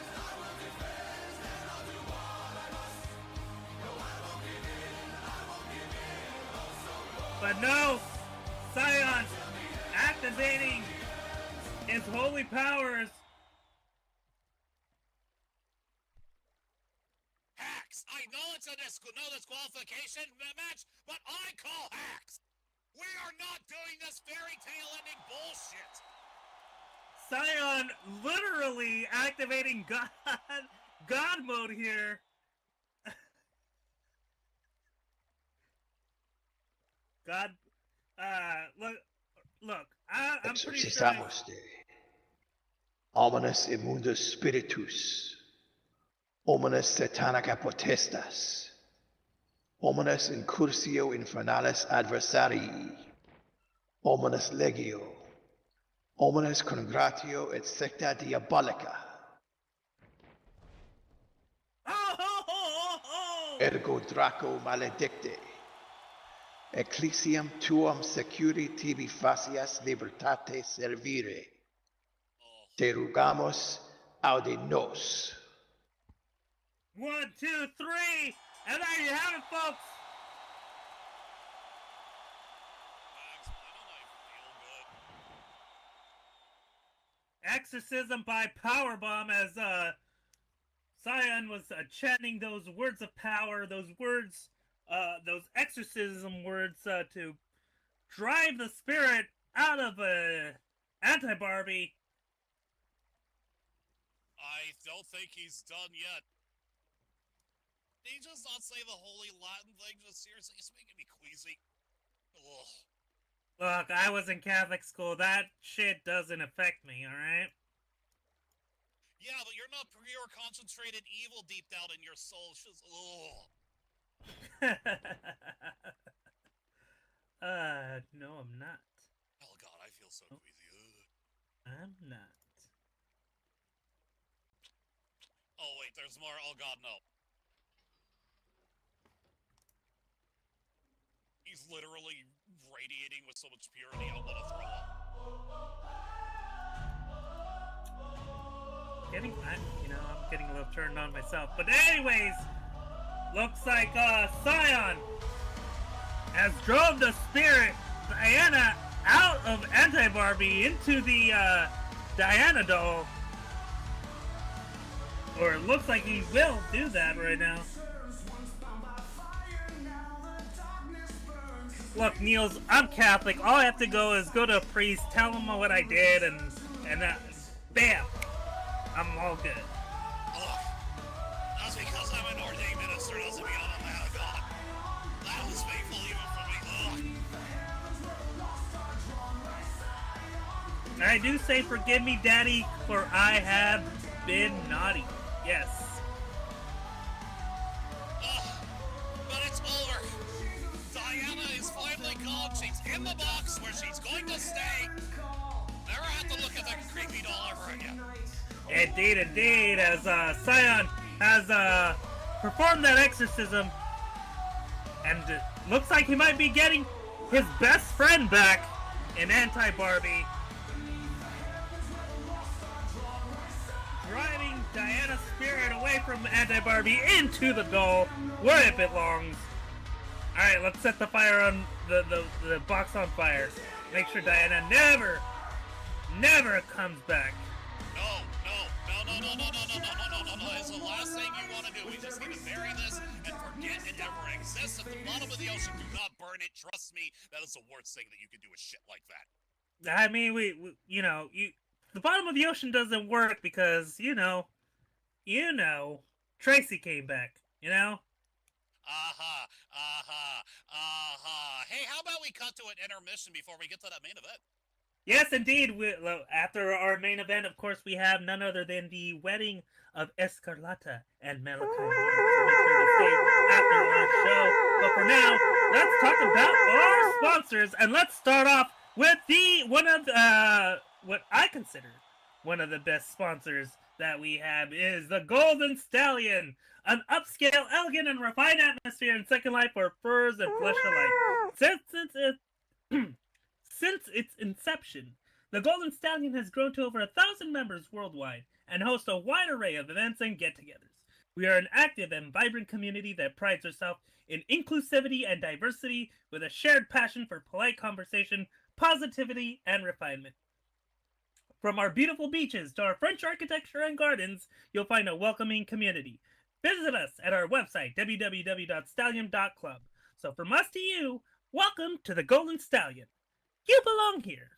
But no, Scion activating his holy powers. Hacks! I know it's a no disqualification match, but I call hacks! We are not doing this fairy tale ending bullshit! Scion literally activating God mode here. God, look, I'm pretty sure. Exorcizamos de Omnis immundus spiritus, omnes satanica potestas, omnes incursio infernalis adversarii, omnes legio, omnes congratio et secta diabolica. Ergo Draco maledicte. Ecclesiam tuam securi tibi facias libertate servire. Te rugamos aude nos. 1, 2, 3, and there you have it, folks. Exorcism by Powerbomb, as Scion was chanting those words of power, those words, those exorcism words to drive the spirit out of Anti-Barbie. I don't think he's done yet. Did he just not say the holy Latin thing? Just seriously, it's making me queasy. Ugh. Look, I was in Catholic school. That shit doesn't affect me, alright? Yeah, but you're not pure concentrated evil deep down in your soul. It's just, ugh. No, I'm not. Oh God, I feel so queasy. Ugh. I'm not. Oh wait, there's more. Oh God, no. He's literally radiating with so much purity, I want to throw up. I'm getting a little turned on myself. But anyways, looks like Scion has drove the spirit Diana out of Anti-Barbie into the Diana doll. Or it looks like he will do that right now. Look, Niels, I'm Catholic. All I have to go is go to a priest, tell him what I did, and bam! I'm all good. Look, that's because I'm an ordained minister, doesn't mean I'm a man of God. That was faithful even for me. I do say forgive me, Daddy, for I have been naughty. Yes. But it's over. Diana is finally gone. She's in the box where she's going to stay. Never have to look at that creepy doll ever again. Indeed, as Scion has performed that exorcism, and it looks like he might be getting his best friend back in Anti-Barbie. Driving Diana's spirit away from Anti-Barbie into the doll where it belongs. Alright, let's set the fire on the box on fire. Make sure Diana never comes back. No. It's the last thing you want to do. We just need to bury this and forget it ever exists at the bottom of the ocean. Do not burn it. Trust me, that is the worst thing that you can do with shit like that. I mean, the bottom of the ocean doesn't work because, Tracy came back, Hey, how about we cut to an intermission before we get to that main event? Yes, indeed. After our main event, of course, we have none other than the wedding of Escarlata and Malachi. So make sure to stay after our show. But for now, let's talk about our sponsors, and let's start off with what I consider one of the best sponsors that we have is the Golden Stallion, an upscale, elegant, and refined atmosphere in Second Life for furs and flesh alike. Since its inception, the Golden Stallion has grown to over 1,000 members worldwide and hosts a wide array of events and get-togethers. We are an active and vibrant community that prides herself in inclusivity and diversity with a shared passion for polite conversation, positivity, and refinement. From our beautiful beaches to our French architecture and gardens, you'll find a welcoming community. Visit us at our website, www.stallion.club. So from us to you, welcome to the Golden Stallion. You belong here.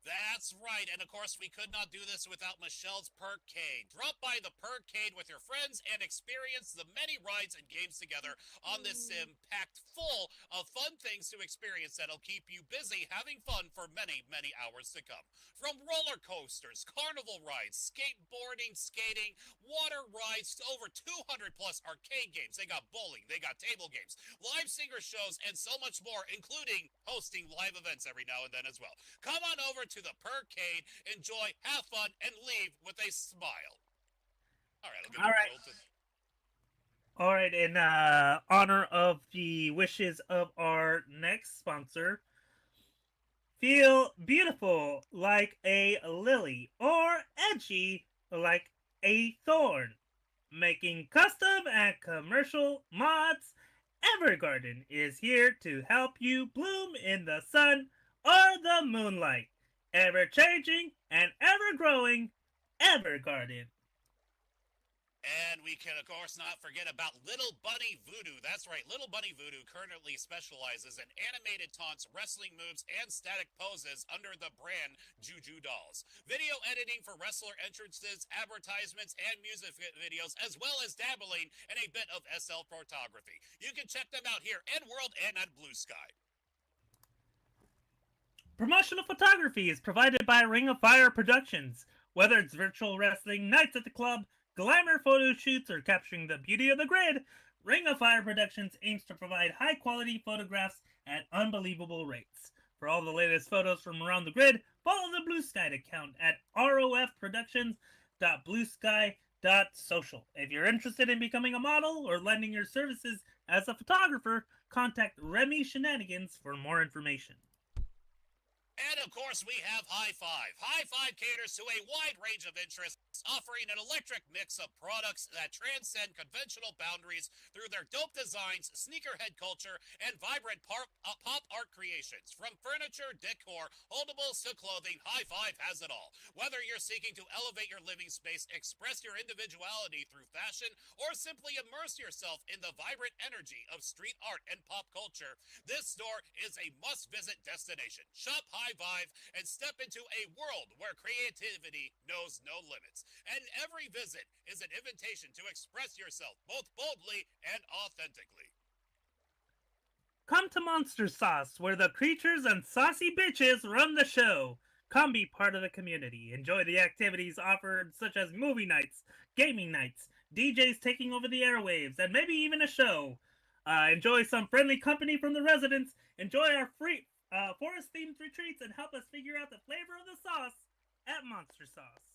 That's right, and of course we could not do this without Michelle's Perkade. Drop by the Perkade with your friends and experience the many rides and games together on this sim packed full of fun things to experience that'll keep you busy having fun for many, many hours to come. From roller coasters, carnival rides, skateboarding, skating, water rides, to over 200 plus arcade games. They got bowling, they got table games, live singer shows, and so much more, including hosting live events every now and then as well. Come on over to the Perkade, enjoy, have fun, and leave with a smile. All right, in honor of the wishes of our next sponsor, feel beautiful like a lily or edgy like a thorn. Making custom and commercial mods, Evergarden is here to help you bloom in the sun or the moonlight. Ever-changing and ever-growing Evergarden. And we can, of course, not forget about Little Bunny Voodoo. That's right, Little Bunny Voodoo currently specializes in animated taunts, wrestling moves, and static poses under the brand Juju Dolls. Video editing for wrestler entrances, advertisements, and music videos, as well as dabbling in a bit of SL photography. You can check them out here in World and at Blue Sky. Promotional photography is provided by Ring of Fire Productions. Whether it's virtual wrestling, nights at the club, glamour photo shoots, or capturing the beauty of the grid, Ring of Fire Productions aims to provide high-quality photographs at unbelievable rates. For all the latest photos from around the grid, follow the Blue Sky account at rofproductions.bluesky.social. If you're interested in becoming a model or lending your services as a photographer, contact Remy Shenanigans for more information. And of course, we have High Five. High Five caters to a wide range of interests, offering an electric mix of products that transcend conventional boundaries through their dope designs, sneakerhead culture, and vibrant pop art creations. From furniture, decor, holdables to clothing, High Five has it all. Whether you're seeking to elevate your living space, express your individuality through fashion, or simply immerse yourself in the vibrant energy of street art and pop culture, this store is a must-visit destination. Shop High Five and step into a world where creativity knows no limits. And every visit is an invitation to express yourself both boldly and authentically. Come to Monster Sauce, where the creatures and saucy bitches run the show. Come be part of the community. Enjoy the activities offered, such as movie nights, gaming nights, DJs taking over the airwaves, and maybe even a show. Enjoy some friendly company from the residents. Enjoy our free forest-themed retreats and help us figure out the flavor of the sauce at Monster Sauce.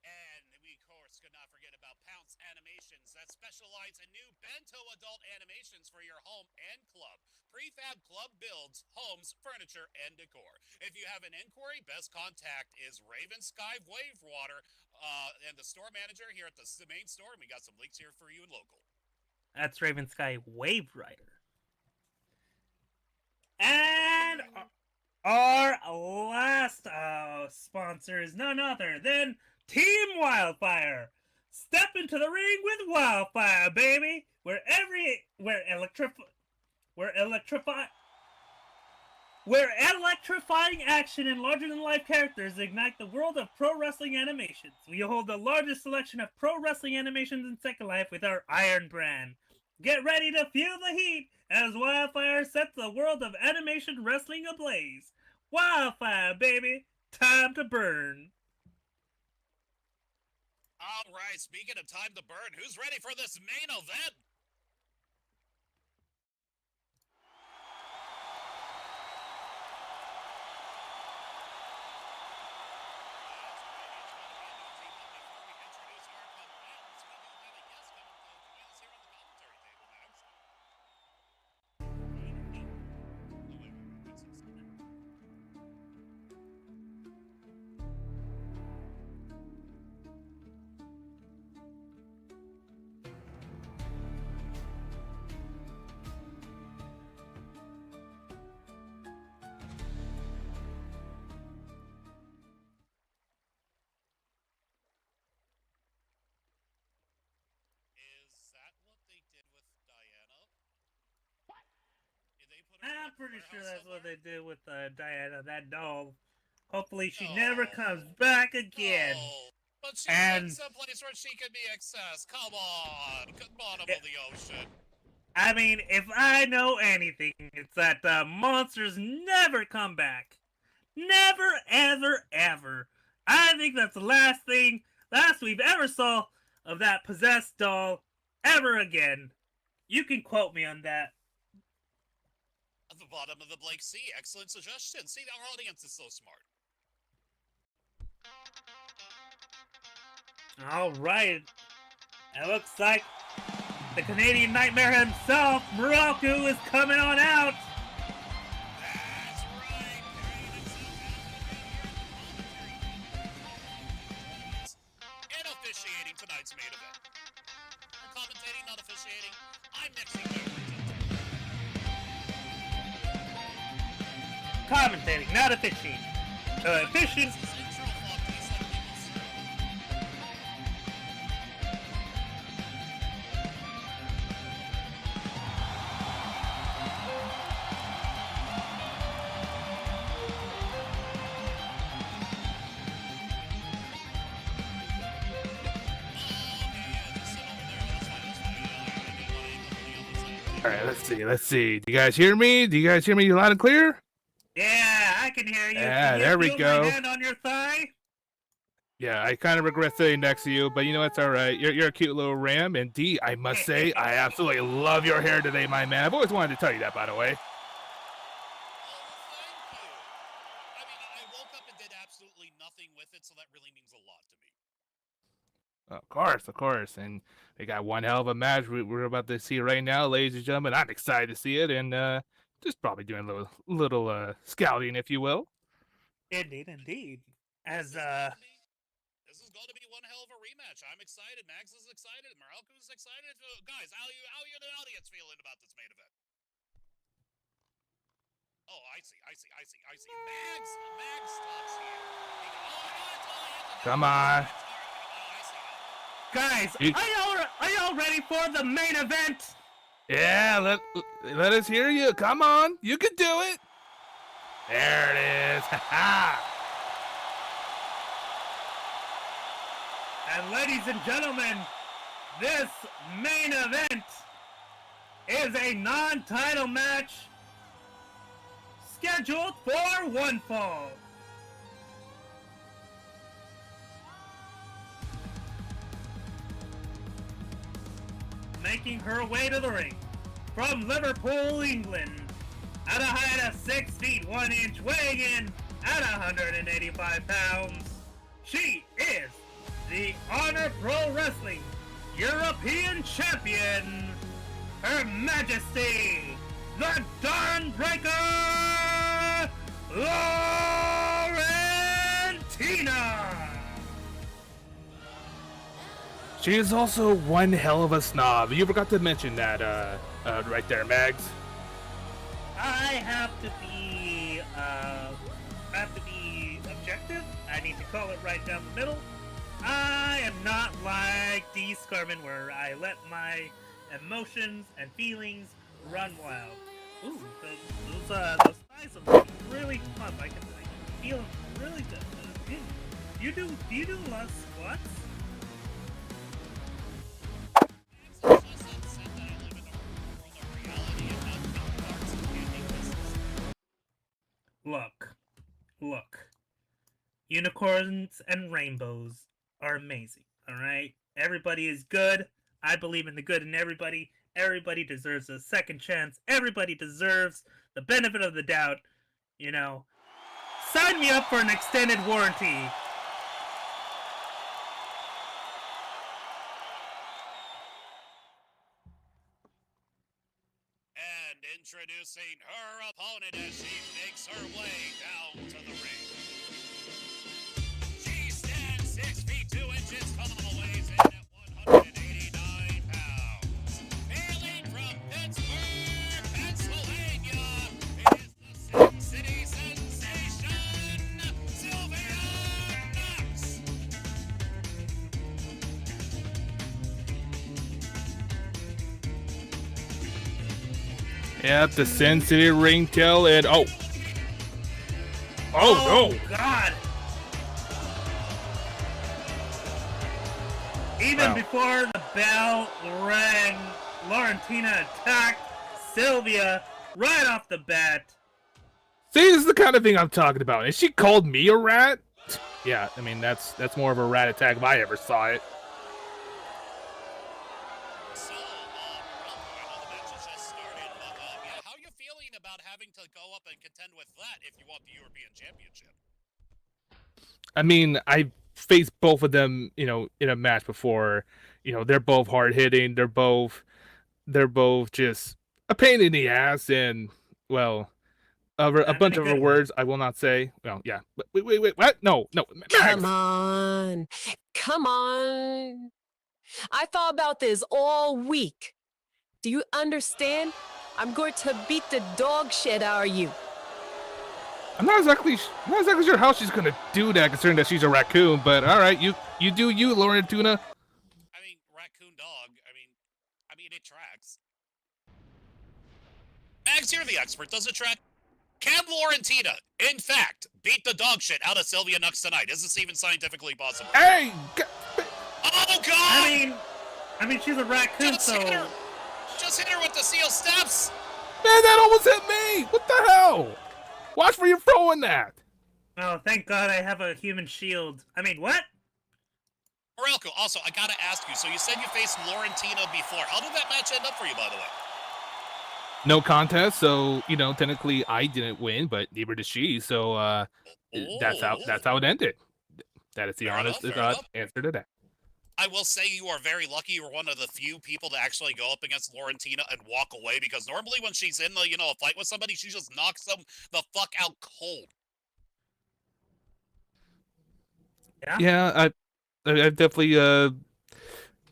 And we, of course, could not forget about Pounce Animations that specialize in new bento adult animations for your home and club. Prefab club builds, homes, furniture, and decor. If you have an inquiry, best contact is Raven Sky Wavewater and the store manager here at the main store. And we got some links here for you and local. That's Raven Sky Wave Rider. And our last sponsor is none other than Team Wildfire. Step into the ring with Wildfire, baby. Where electrifying action and larger-than-life characters ignite the world of pro wrestling animations. We hold the largest selection of pro wrestling animations in Second Life with our Iron brand. Get ready to feel the heat as Wildfire sets the world of animation wrestling ablaze. Wildfire, baby. Time to burn. All right, speaking of time to burn, who's ready for this main event? I'm pretty sure that's what they did with Diana, that doll. Hopefully she never comes back again. Oh, but she And needs a place where she can be accessed. Come on, bottom of the ocean. I mean, if I know anything, it's that monsters never come back. Never, ever, ever. I think that's the last we've ever saw of that possessed doll ever again. You can quote me on that. At the bottom of the Blake Sea. Excellent suggestion. See, our audience is so smart. Alright. It looks like the Canadian Nightmare himself, Muraku, is coming on out. That's right. And officiating tonight's main event. Commentating, not officiating. I'm mixing beverages. Commentating, not officiating. Officiating. All right, let's see. Do you guys hear me? Do you guys hear me loud and clear? Yeah, I can hear you. Yeah, Can you there we feel go. My hand on your thigh? Yeah, I kind of regret sitting next to you, but you know it's all right. You're a cute little ram, and D, I must say, I absolutely love your hair today, my man. I've always wanted to tell you that, by the way. Of course, and we got one hell of a match we're about to see right now, ladies and gentlemen. I'm excited to see it, and just probably doing a little scouting, if you will. Indeed. As This is going to be one hell of a rematch. I'm excited. Max is excited. Morelko's excited. Guys, how you the audience feeling about this main event? Oh, I see. Max stops here. Come on. guys, are y'all ready for the main event? Yeah, let us hear you. Come on, you can do it. There it is. And ladies and gentlemen, this main event is a non-title match scheduled for one fall. Making her way to the ring from Liverpool, England, at a height of 6 feet 1 inch, weighing in at 185 pounds, she is the Honor Pro Wrestling European Champion, Her Majesty, the Dawnbreaker, Laurentina. She is also one hell of a snob. You forgot to mention that right there, Mags. I have to be objective. I need to call it right down the middle. I am not like D. Scarman, where I let my emotions and feelings run wild. Ooh, those thighs are really plump. I can feel them really good. Do you do less squats? Look. Unicorns and rainbows are amazing, alright? Everybody is good. I believe in the good in everybody. Everybody deserves a second chance. Everybody deserves the benefit of the doubt. You know, sign me up for an extended warranty. And introducing her opponent as she makes her way down to the ring. She stands 6 feet 2 inches tall, weighs in at 189 pounds. Hailing from Pittsburgh, Pennsylvania, it is the Sin City sensation, Sylvia Knox. Yep, the Sin City ringtail, and oh no! God! Even before the bell rang, Laurentina attacked Sylvia right off the bat. See, this is the kind of thing I'm talking about. And she called me a rat? Yeah, I mean that's more of a rat attack if I ever saw it. So, real quick, I know the match has just started, but yeah, how are you feeling about having to go up and contend with that if you want the European Championship? I mean, I faced both of them, you know, in a match before. You know, they're both hard hitting. They're both just a pain in the ass, and well, a bunch of other words I will not say. Well, yeah. Wait, what? No. Come on. I thought about this all week. Do you understand? I'm going to beat the dog shit out of you. I'm not exactly sure how she's gonna do that, considering that she's a raccoon. But all right, you do you, Lauren Tuna. I mean, raccoon dog. I mean, it tracks. Mags, you're the expert. Does it track? Can Laurentina, in fact, beat the dog shit out of Sylvia Knox tonight? Is this even scientifically possible? Hey! Oh God! I mean, she's a raccoon, just so just hit her with the seal steps. Man, that almost hit me! What the hell? Watch where you're throwing that. Oh, thank God I have a human shield. I mean, what? Morelko, also, I gotta ask you, so you said you faced Laurentina before. How did that match end up for you, by the way? No contest, so, you know, technically I didn't win, but neither did she, so that's how it ended. That is the honest answer to that. I will say you are very lucky. You were one of the few people to actually go up against Laurentina and walk away, because normally when she's in the, you know, a fight with somebody, she just knocks them the fuck out cold. Yeah, I've definitely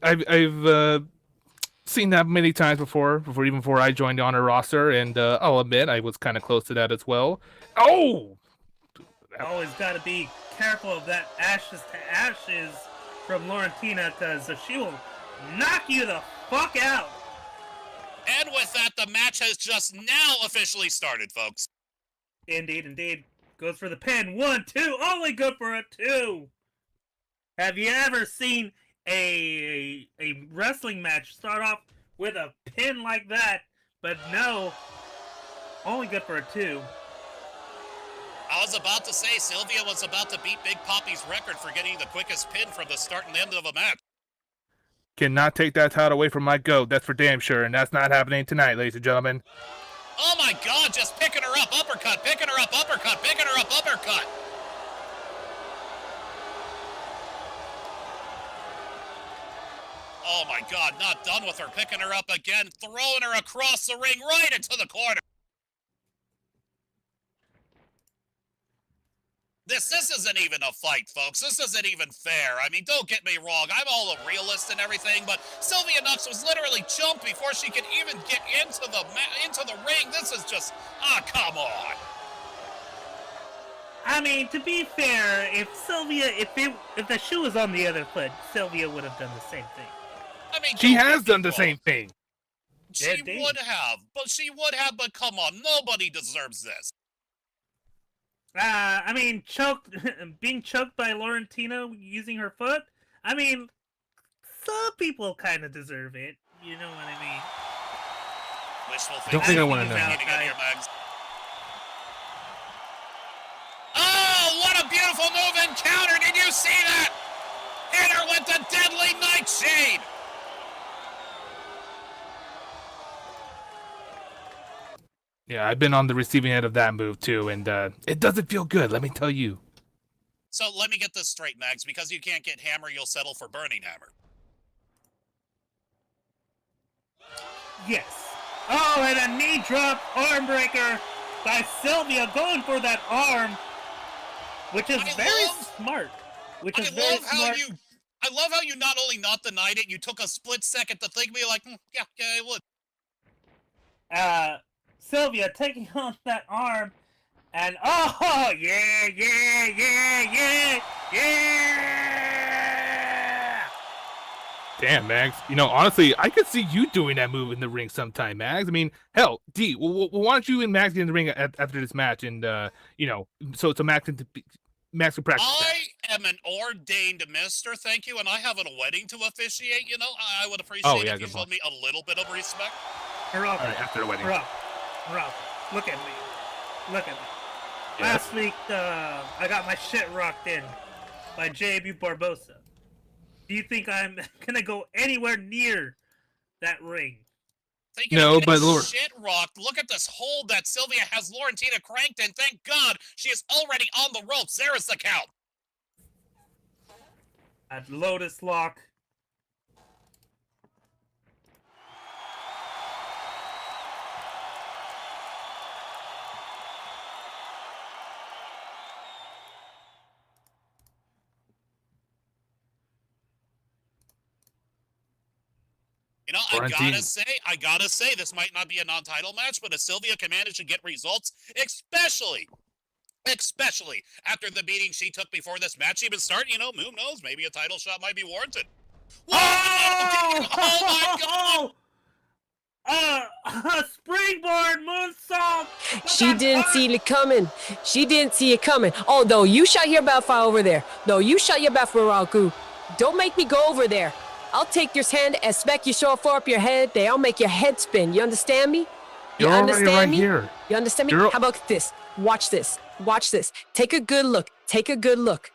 I've seen that many times before I joined the Honor roster, and I'll admit I was kind of close to that as well. Oh! Always got to be careful of that ashes to ashes from Laurentina, because she will knock you the fuck out. And with that, the match has just now officially started, folks. Indeed. Goes for the pin. 1, 2. Only good for a 2. Have you ever seen a wrestling match start off with a pin like that? But no. Only good for a 2. I was about to say, Sylvia was about to beat Big Poppy's record for getting the quickest pin from the start and end of a match. Cannot take that title away from my GOAT, that's for damn sure, and that's not happening tonight, ladies and gentlemen. Oh my God, just picking her up, uppercut, picking her up, uppercut, picking her up, uppercut. Oh my God, not done with her, picking her up again, throwing her across the ring right into the corner. This isn't even a fight, folks. This isn't even fair. I mean, don't get me wrong. I'm all a realist and everything, but Sylvia Nux was literally jumped before she could even get into the ring. This is just, come on. I mean, to be fair, if the shoe was on the other foot, Sylvia would have done the same thing. I mean, she has done the same thing. She would have, but come on, nobody deserves this. I mean, being choked by Laurentina using her foot. I mean, some people kind of deserve it. You know what I mean? Wishful thinking. Don't think I want to know. Oh, what a beautiful move and counter! Did you see that? Hit her with the deadly nightshade. Yeah, I've been on the receiving end of that move too, and it doesn't feel good, let me tell you. So let me get this straight, Mags. Because you can't get Hammer, you'll settle for Burning Hammer. Yes. Oh, and a knee drop arm breaker by Sylvia, going for that arm, which is very smart. I love how you not only not denied it, you took a split second to think, be like, yeah, I would. Sylvia taking on that arm, and oh, yeah. Damn, Mags. You know, honestly, I could see you doing that move in the ring sometime, Mags. I mean, hell, D, why don't you and Mags get in the ring after this match, and you know, so Mags can practice. I am an ordained mister, thank you, and I have a wedding to officiate. You know, I would appreciate if you showed me a little bit of respect. All right, after the wedding. Ralph, look at me. Yes. Last week, I got my shit rocked in by JB Barbosa. Do you think I'm gonna go anywhere near that ring? No, but shit rocked. Look at this hold that Sylvia has Laurentina cranked, and thank God she is already on the ropes. There is the count. At Lotus Lock. You know, I gotta say, this might not be a non-title match, but if Sylvia can manage to get results, especially after the beating she took before this match even started, you know, who knows, maybe a title shot might be warranted. Whoa! Oh my God! Springboard moonsault! She didn't see it coming. She didn't see it coming. Oh, no, you shut your mouth over there. No, you shut your mouth, Raku. Don't make me go over there. I'll take your hand and smack you so far up your head that I'll make your head spin. You understand me? You understand right me? Here. You understand me? How about this? Watch this. Watch this. Take a good look. Take a good look.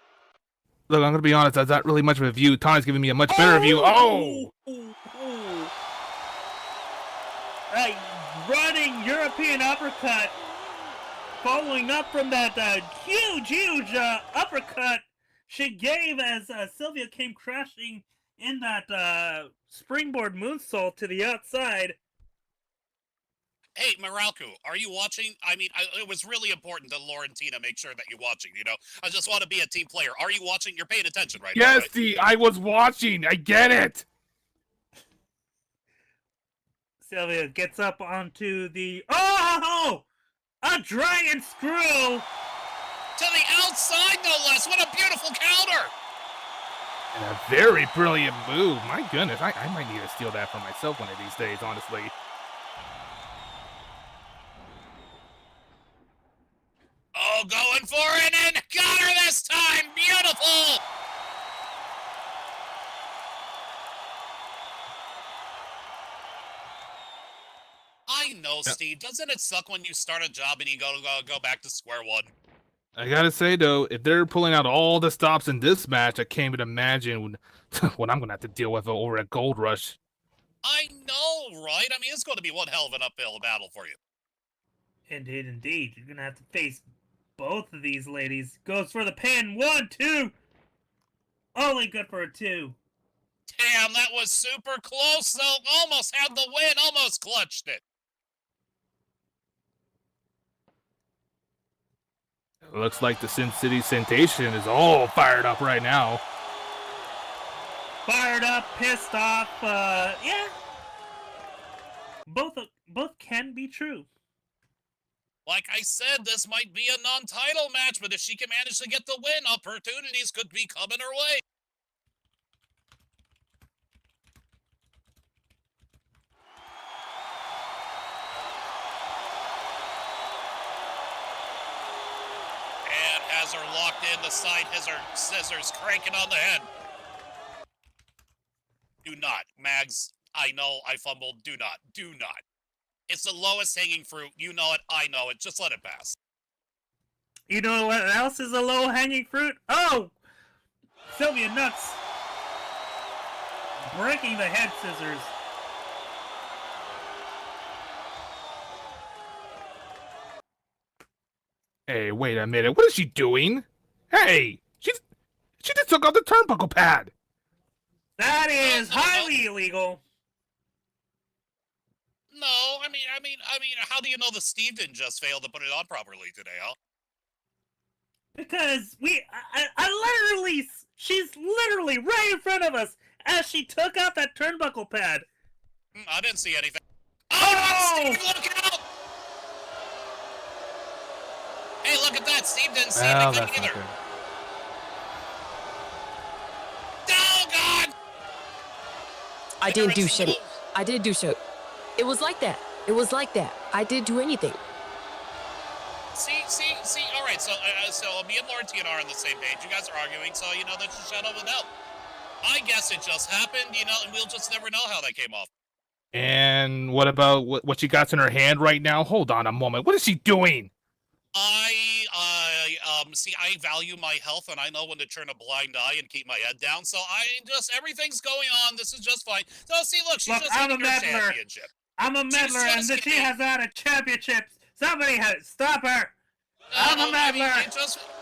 Look, I'm gonna be honest. That's not really much of a view. Tony's giving me a much better view. Oh! A running European uppercut, following up from that huge uppercut she gave as Sylvia came crashing in that springboard moonsault to the outside. Hey, Maralku, are you watching? I mean, it was really important that Laurentina make sure that you're watching, you know? I just want to be a team player. Are you watching? You're paying attention right now, right? Yes, I was watching. I get it. Sylvia gets up onto the... Oh! A dragon screw! To the outside, no less. What a beautiful counter! And a very brilliant move. My goodness, I might need to steal that for myself one of these days, honestly. Oh, going for it, and got her this time! Beautiful! I know, Steve. Doesn't it suck when you start a job and you go back to square one? I gotta say, though, if they're pulling out all the stops in this match, I can't even imagine what I'm gonna have to deal with over at Gold Rush. I know, right? I mean, it's going to be one hell of an uphill battle for you. Indeed, indeed. You're gonna have to face both of these ladies. Goes for the pin. 1, 2. Only good for a 2. Damn, that was super close, though. Almost had the win. Almost clutched it. It looks like the Sin City Sensation is all fired up right now. Fired up, pissed off, yeah. Both can be true. Like I said, this might be a non-title match, but if she can manage to get the win, opportunities could be coming her way. And has her locked in, the side has her scissors cranking on the head. Do not, Mags. I know I fumbled. Do not. Do not. It's the lowest hanging fruit. You know it. I know it. Just let it pass. You know what else is a low-hanging fruit? Oh! Sylvia Nuts breaking the head scissors. Hey, wait a minute. What is she doing? Hey, she just took out the turnbuckle pad. That is highly illegal. No, I mean, how do you know the Steve didn't just fail to put it on properly today, huh? Because I literally, she's literally right in front of us as she took out that turnbuckle pad. I didn't see anything. Oh, Steve, look out! Hey, look at that. Steve didn't see anything either. Oh, God! I didn't do shit. I did do shit. It was like that. It was like that. I didn't do anything. See. All right, so me and Laurentine are on the same page. You guys are arguing, so you know that's a shadow of a doubt. I guess it just happened, you know, and we'll just never know how that came off. And what about what she got in her hand right now? Hold on a moment. What is she doing? I value my health, and I know when to turn a blind eye and keep my head down. So everything's going on. This is just fine. So see, look, she's just I'm a winning her meddler. championship. I'm a meddler, and she has out of championships. Somebody has stop her. I'm a meddler.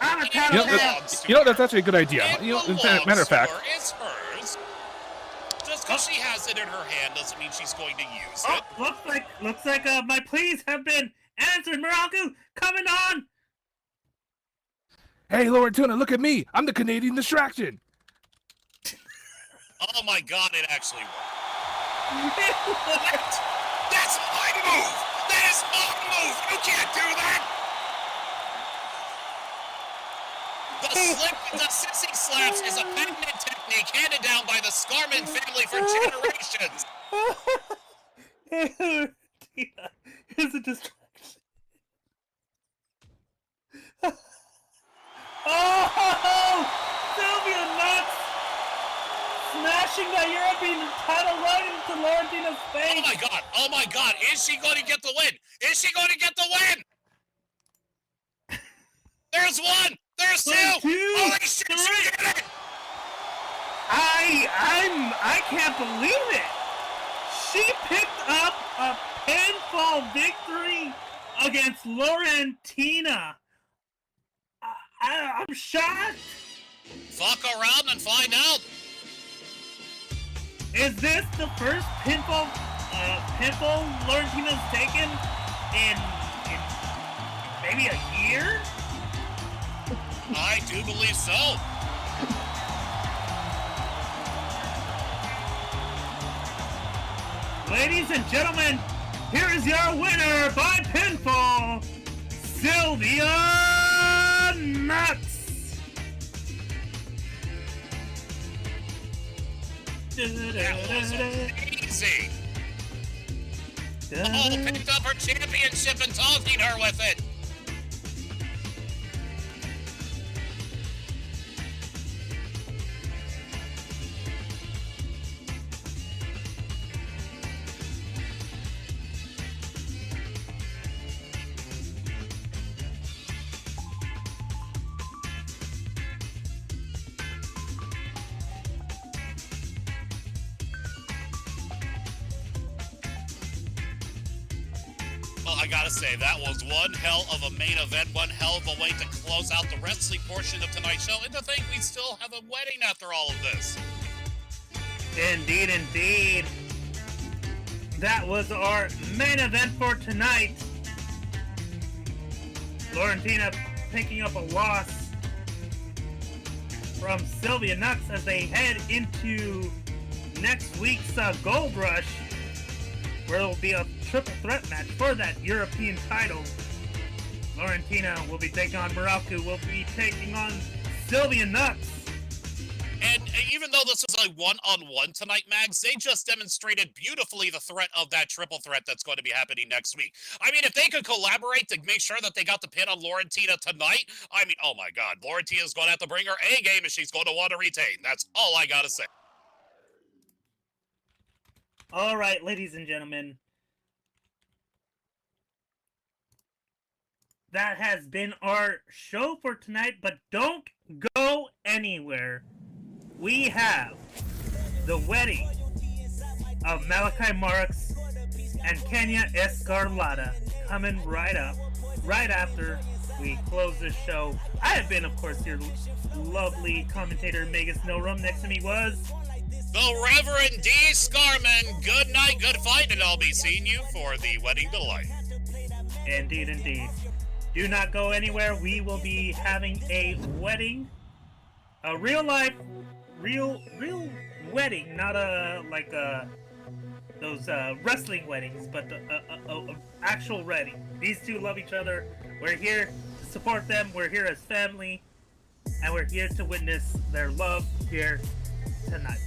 I'm a tattletale. You know, that's actually a good idea. You know, matter of fact. It's hers. Just because she has it in her hand doesn't mean she's going to use it. Looks like my pleas have been answered. Muraku, coming on. Hey, Laurentina, look at me. I'm the Canadian distraction. Oh my God, it actually worked. That's my move. That is my move. You can't do that. The sissy slaps is a patented technique handed down by the Scarman family for generations. It's a distraction. Oh! Sylvia Nuts! Smashing the European title right into Laurentina's face! Oh my god! Is she going to get the win? Is she going to get the win? There's one! There's two! Holy shit, she did it! I can't believe it! She picked up a pinfall victory against Laurentina. I'm shocked. Fuck around and find out. Is this the first pinfall Laurentina's taken in maybe a year? I do believe so. Ladies and gentlemen, here is your winner by pinfall, Sylvia Nuts. That was amazing. Oh, picked up her championship and taunting her with it. I gotta say, that was one hell of a main event, one hell of a way to close out the wrestling portion of tonight's show, and to think we still have a wedding after all of this. Indeed, indeed. That was our main event for tonight. Laurentina picking up a loss from Sylvia Nux as they head into next week's Gold Rush, where there will be a triple threat match for that European title. Laurentina will be taking on Muraku, will be taking on Sylvia Nux. And even though this is a one-on-one tonight, Mags, they just demonstrated beautifully the threat of that triple threat that's going to be happening next week. I mean, if they could collaborate to make sure that they got the pin on Laurentina tonight, I mean, oh my God, Laurentina's going to have to bring her A game if she's going to want to retain. That's all I got to say. All right, ladies and gentlemen. That has been our show for tonight, but don't go anywhere. We have the wedding of Malachi Marks and Kenya Escarlata coming right up, right after we close this show. I have been, of course, your lovely commentator, Mega Snowrum. Next to me was the Reverend D. Scarman. Good night, good fight, and I'll be seeing you for the wedding delight. Indeed, indeed. Do not go anywhere. We will be having a wedding, a real life, real wedding, not those wrestling weddings, but a actual wedding. These two love each other. We're here to support them. We're here as family, and we're here to witness their love here tonight.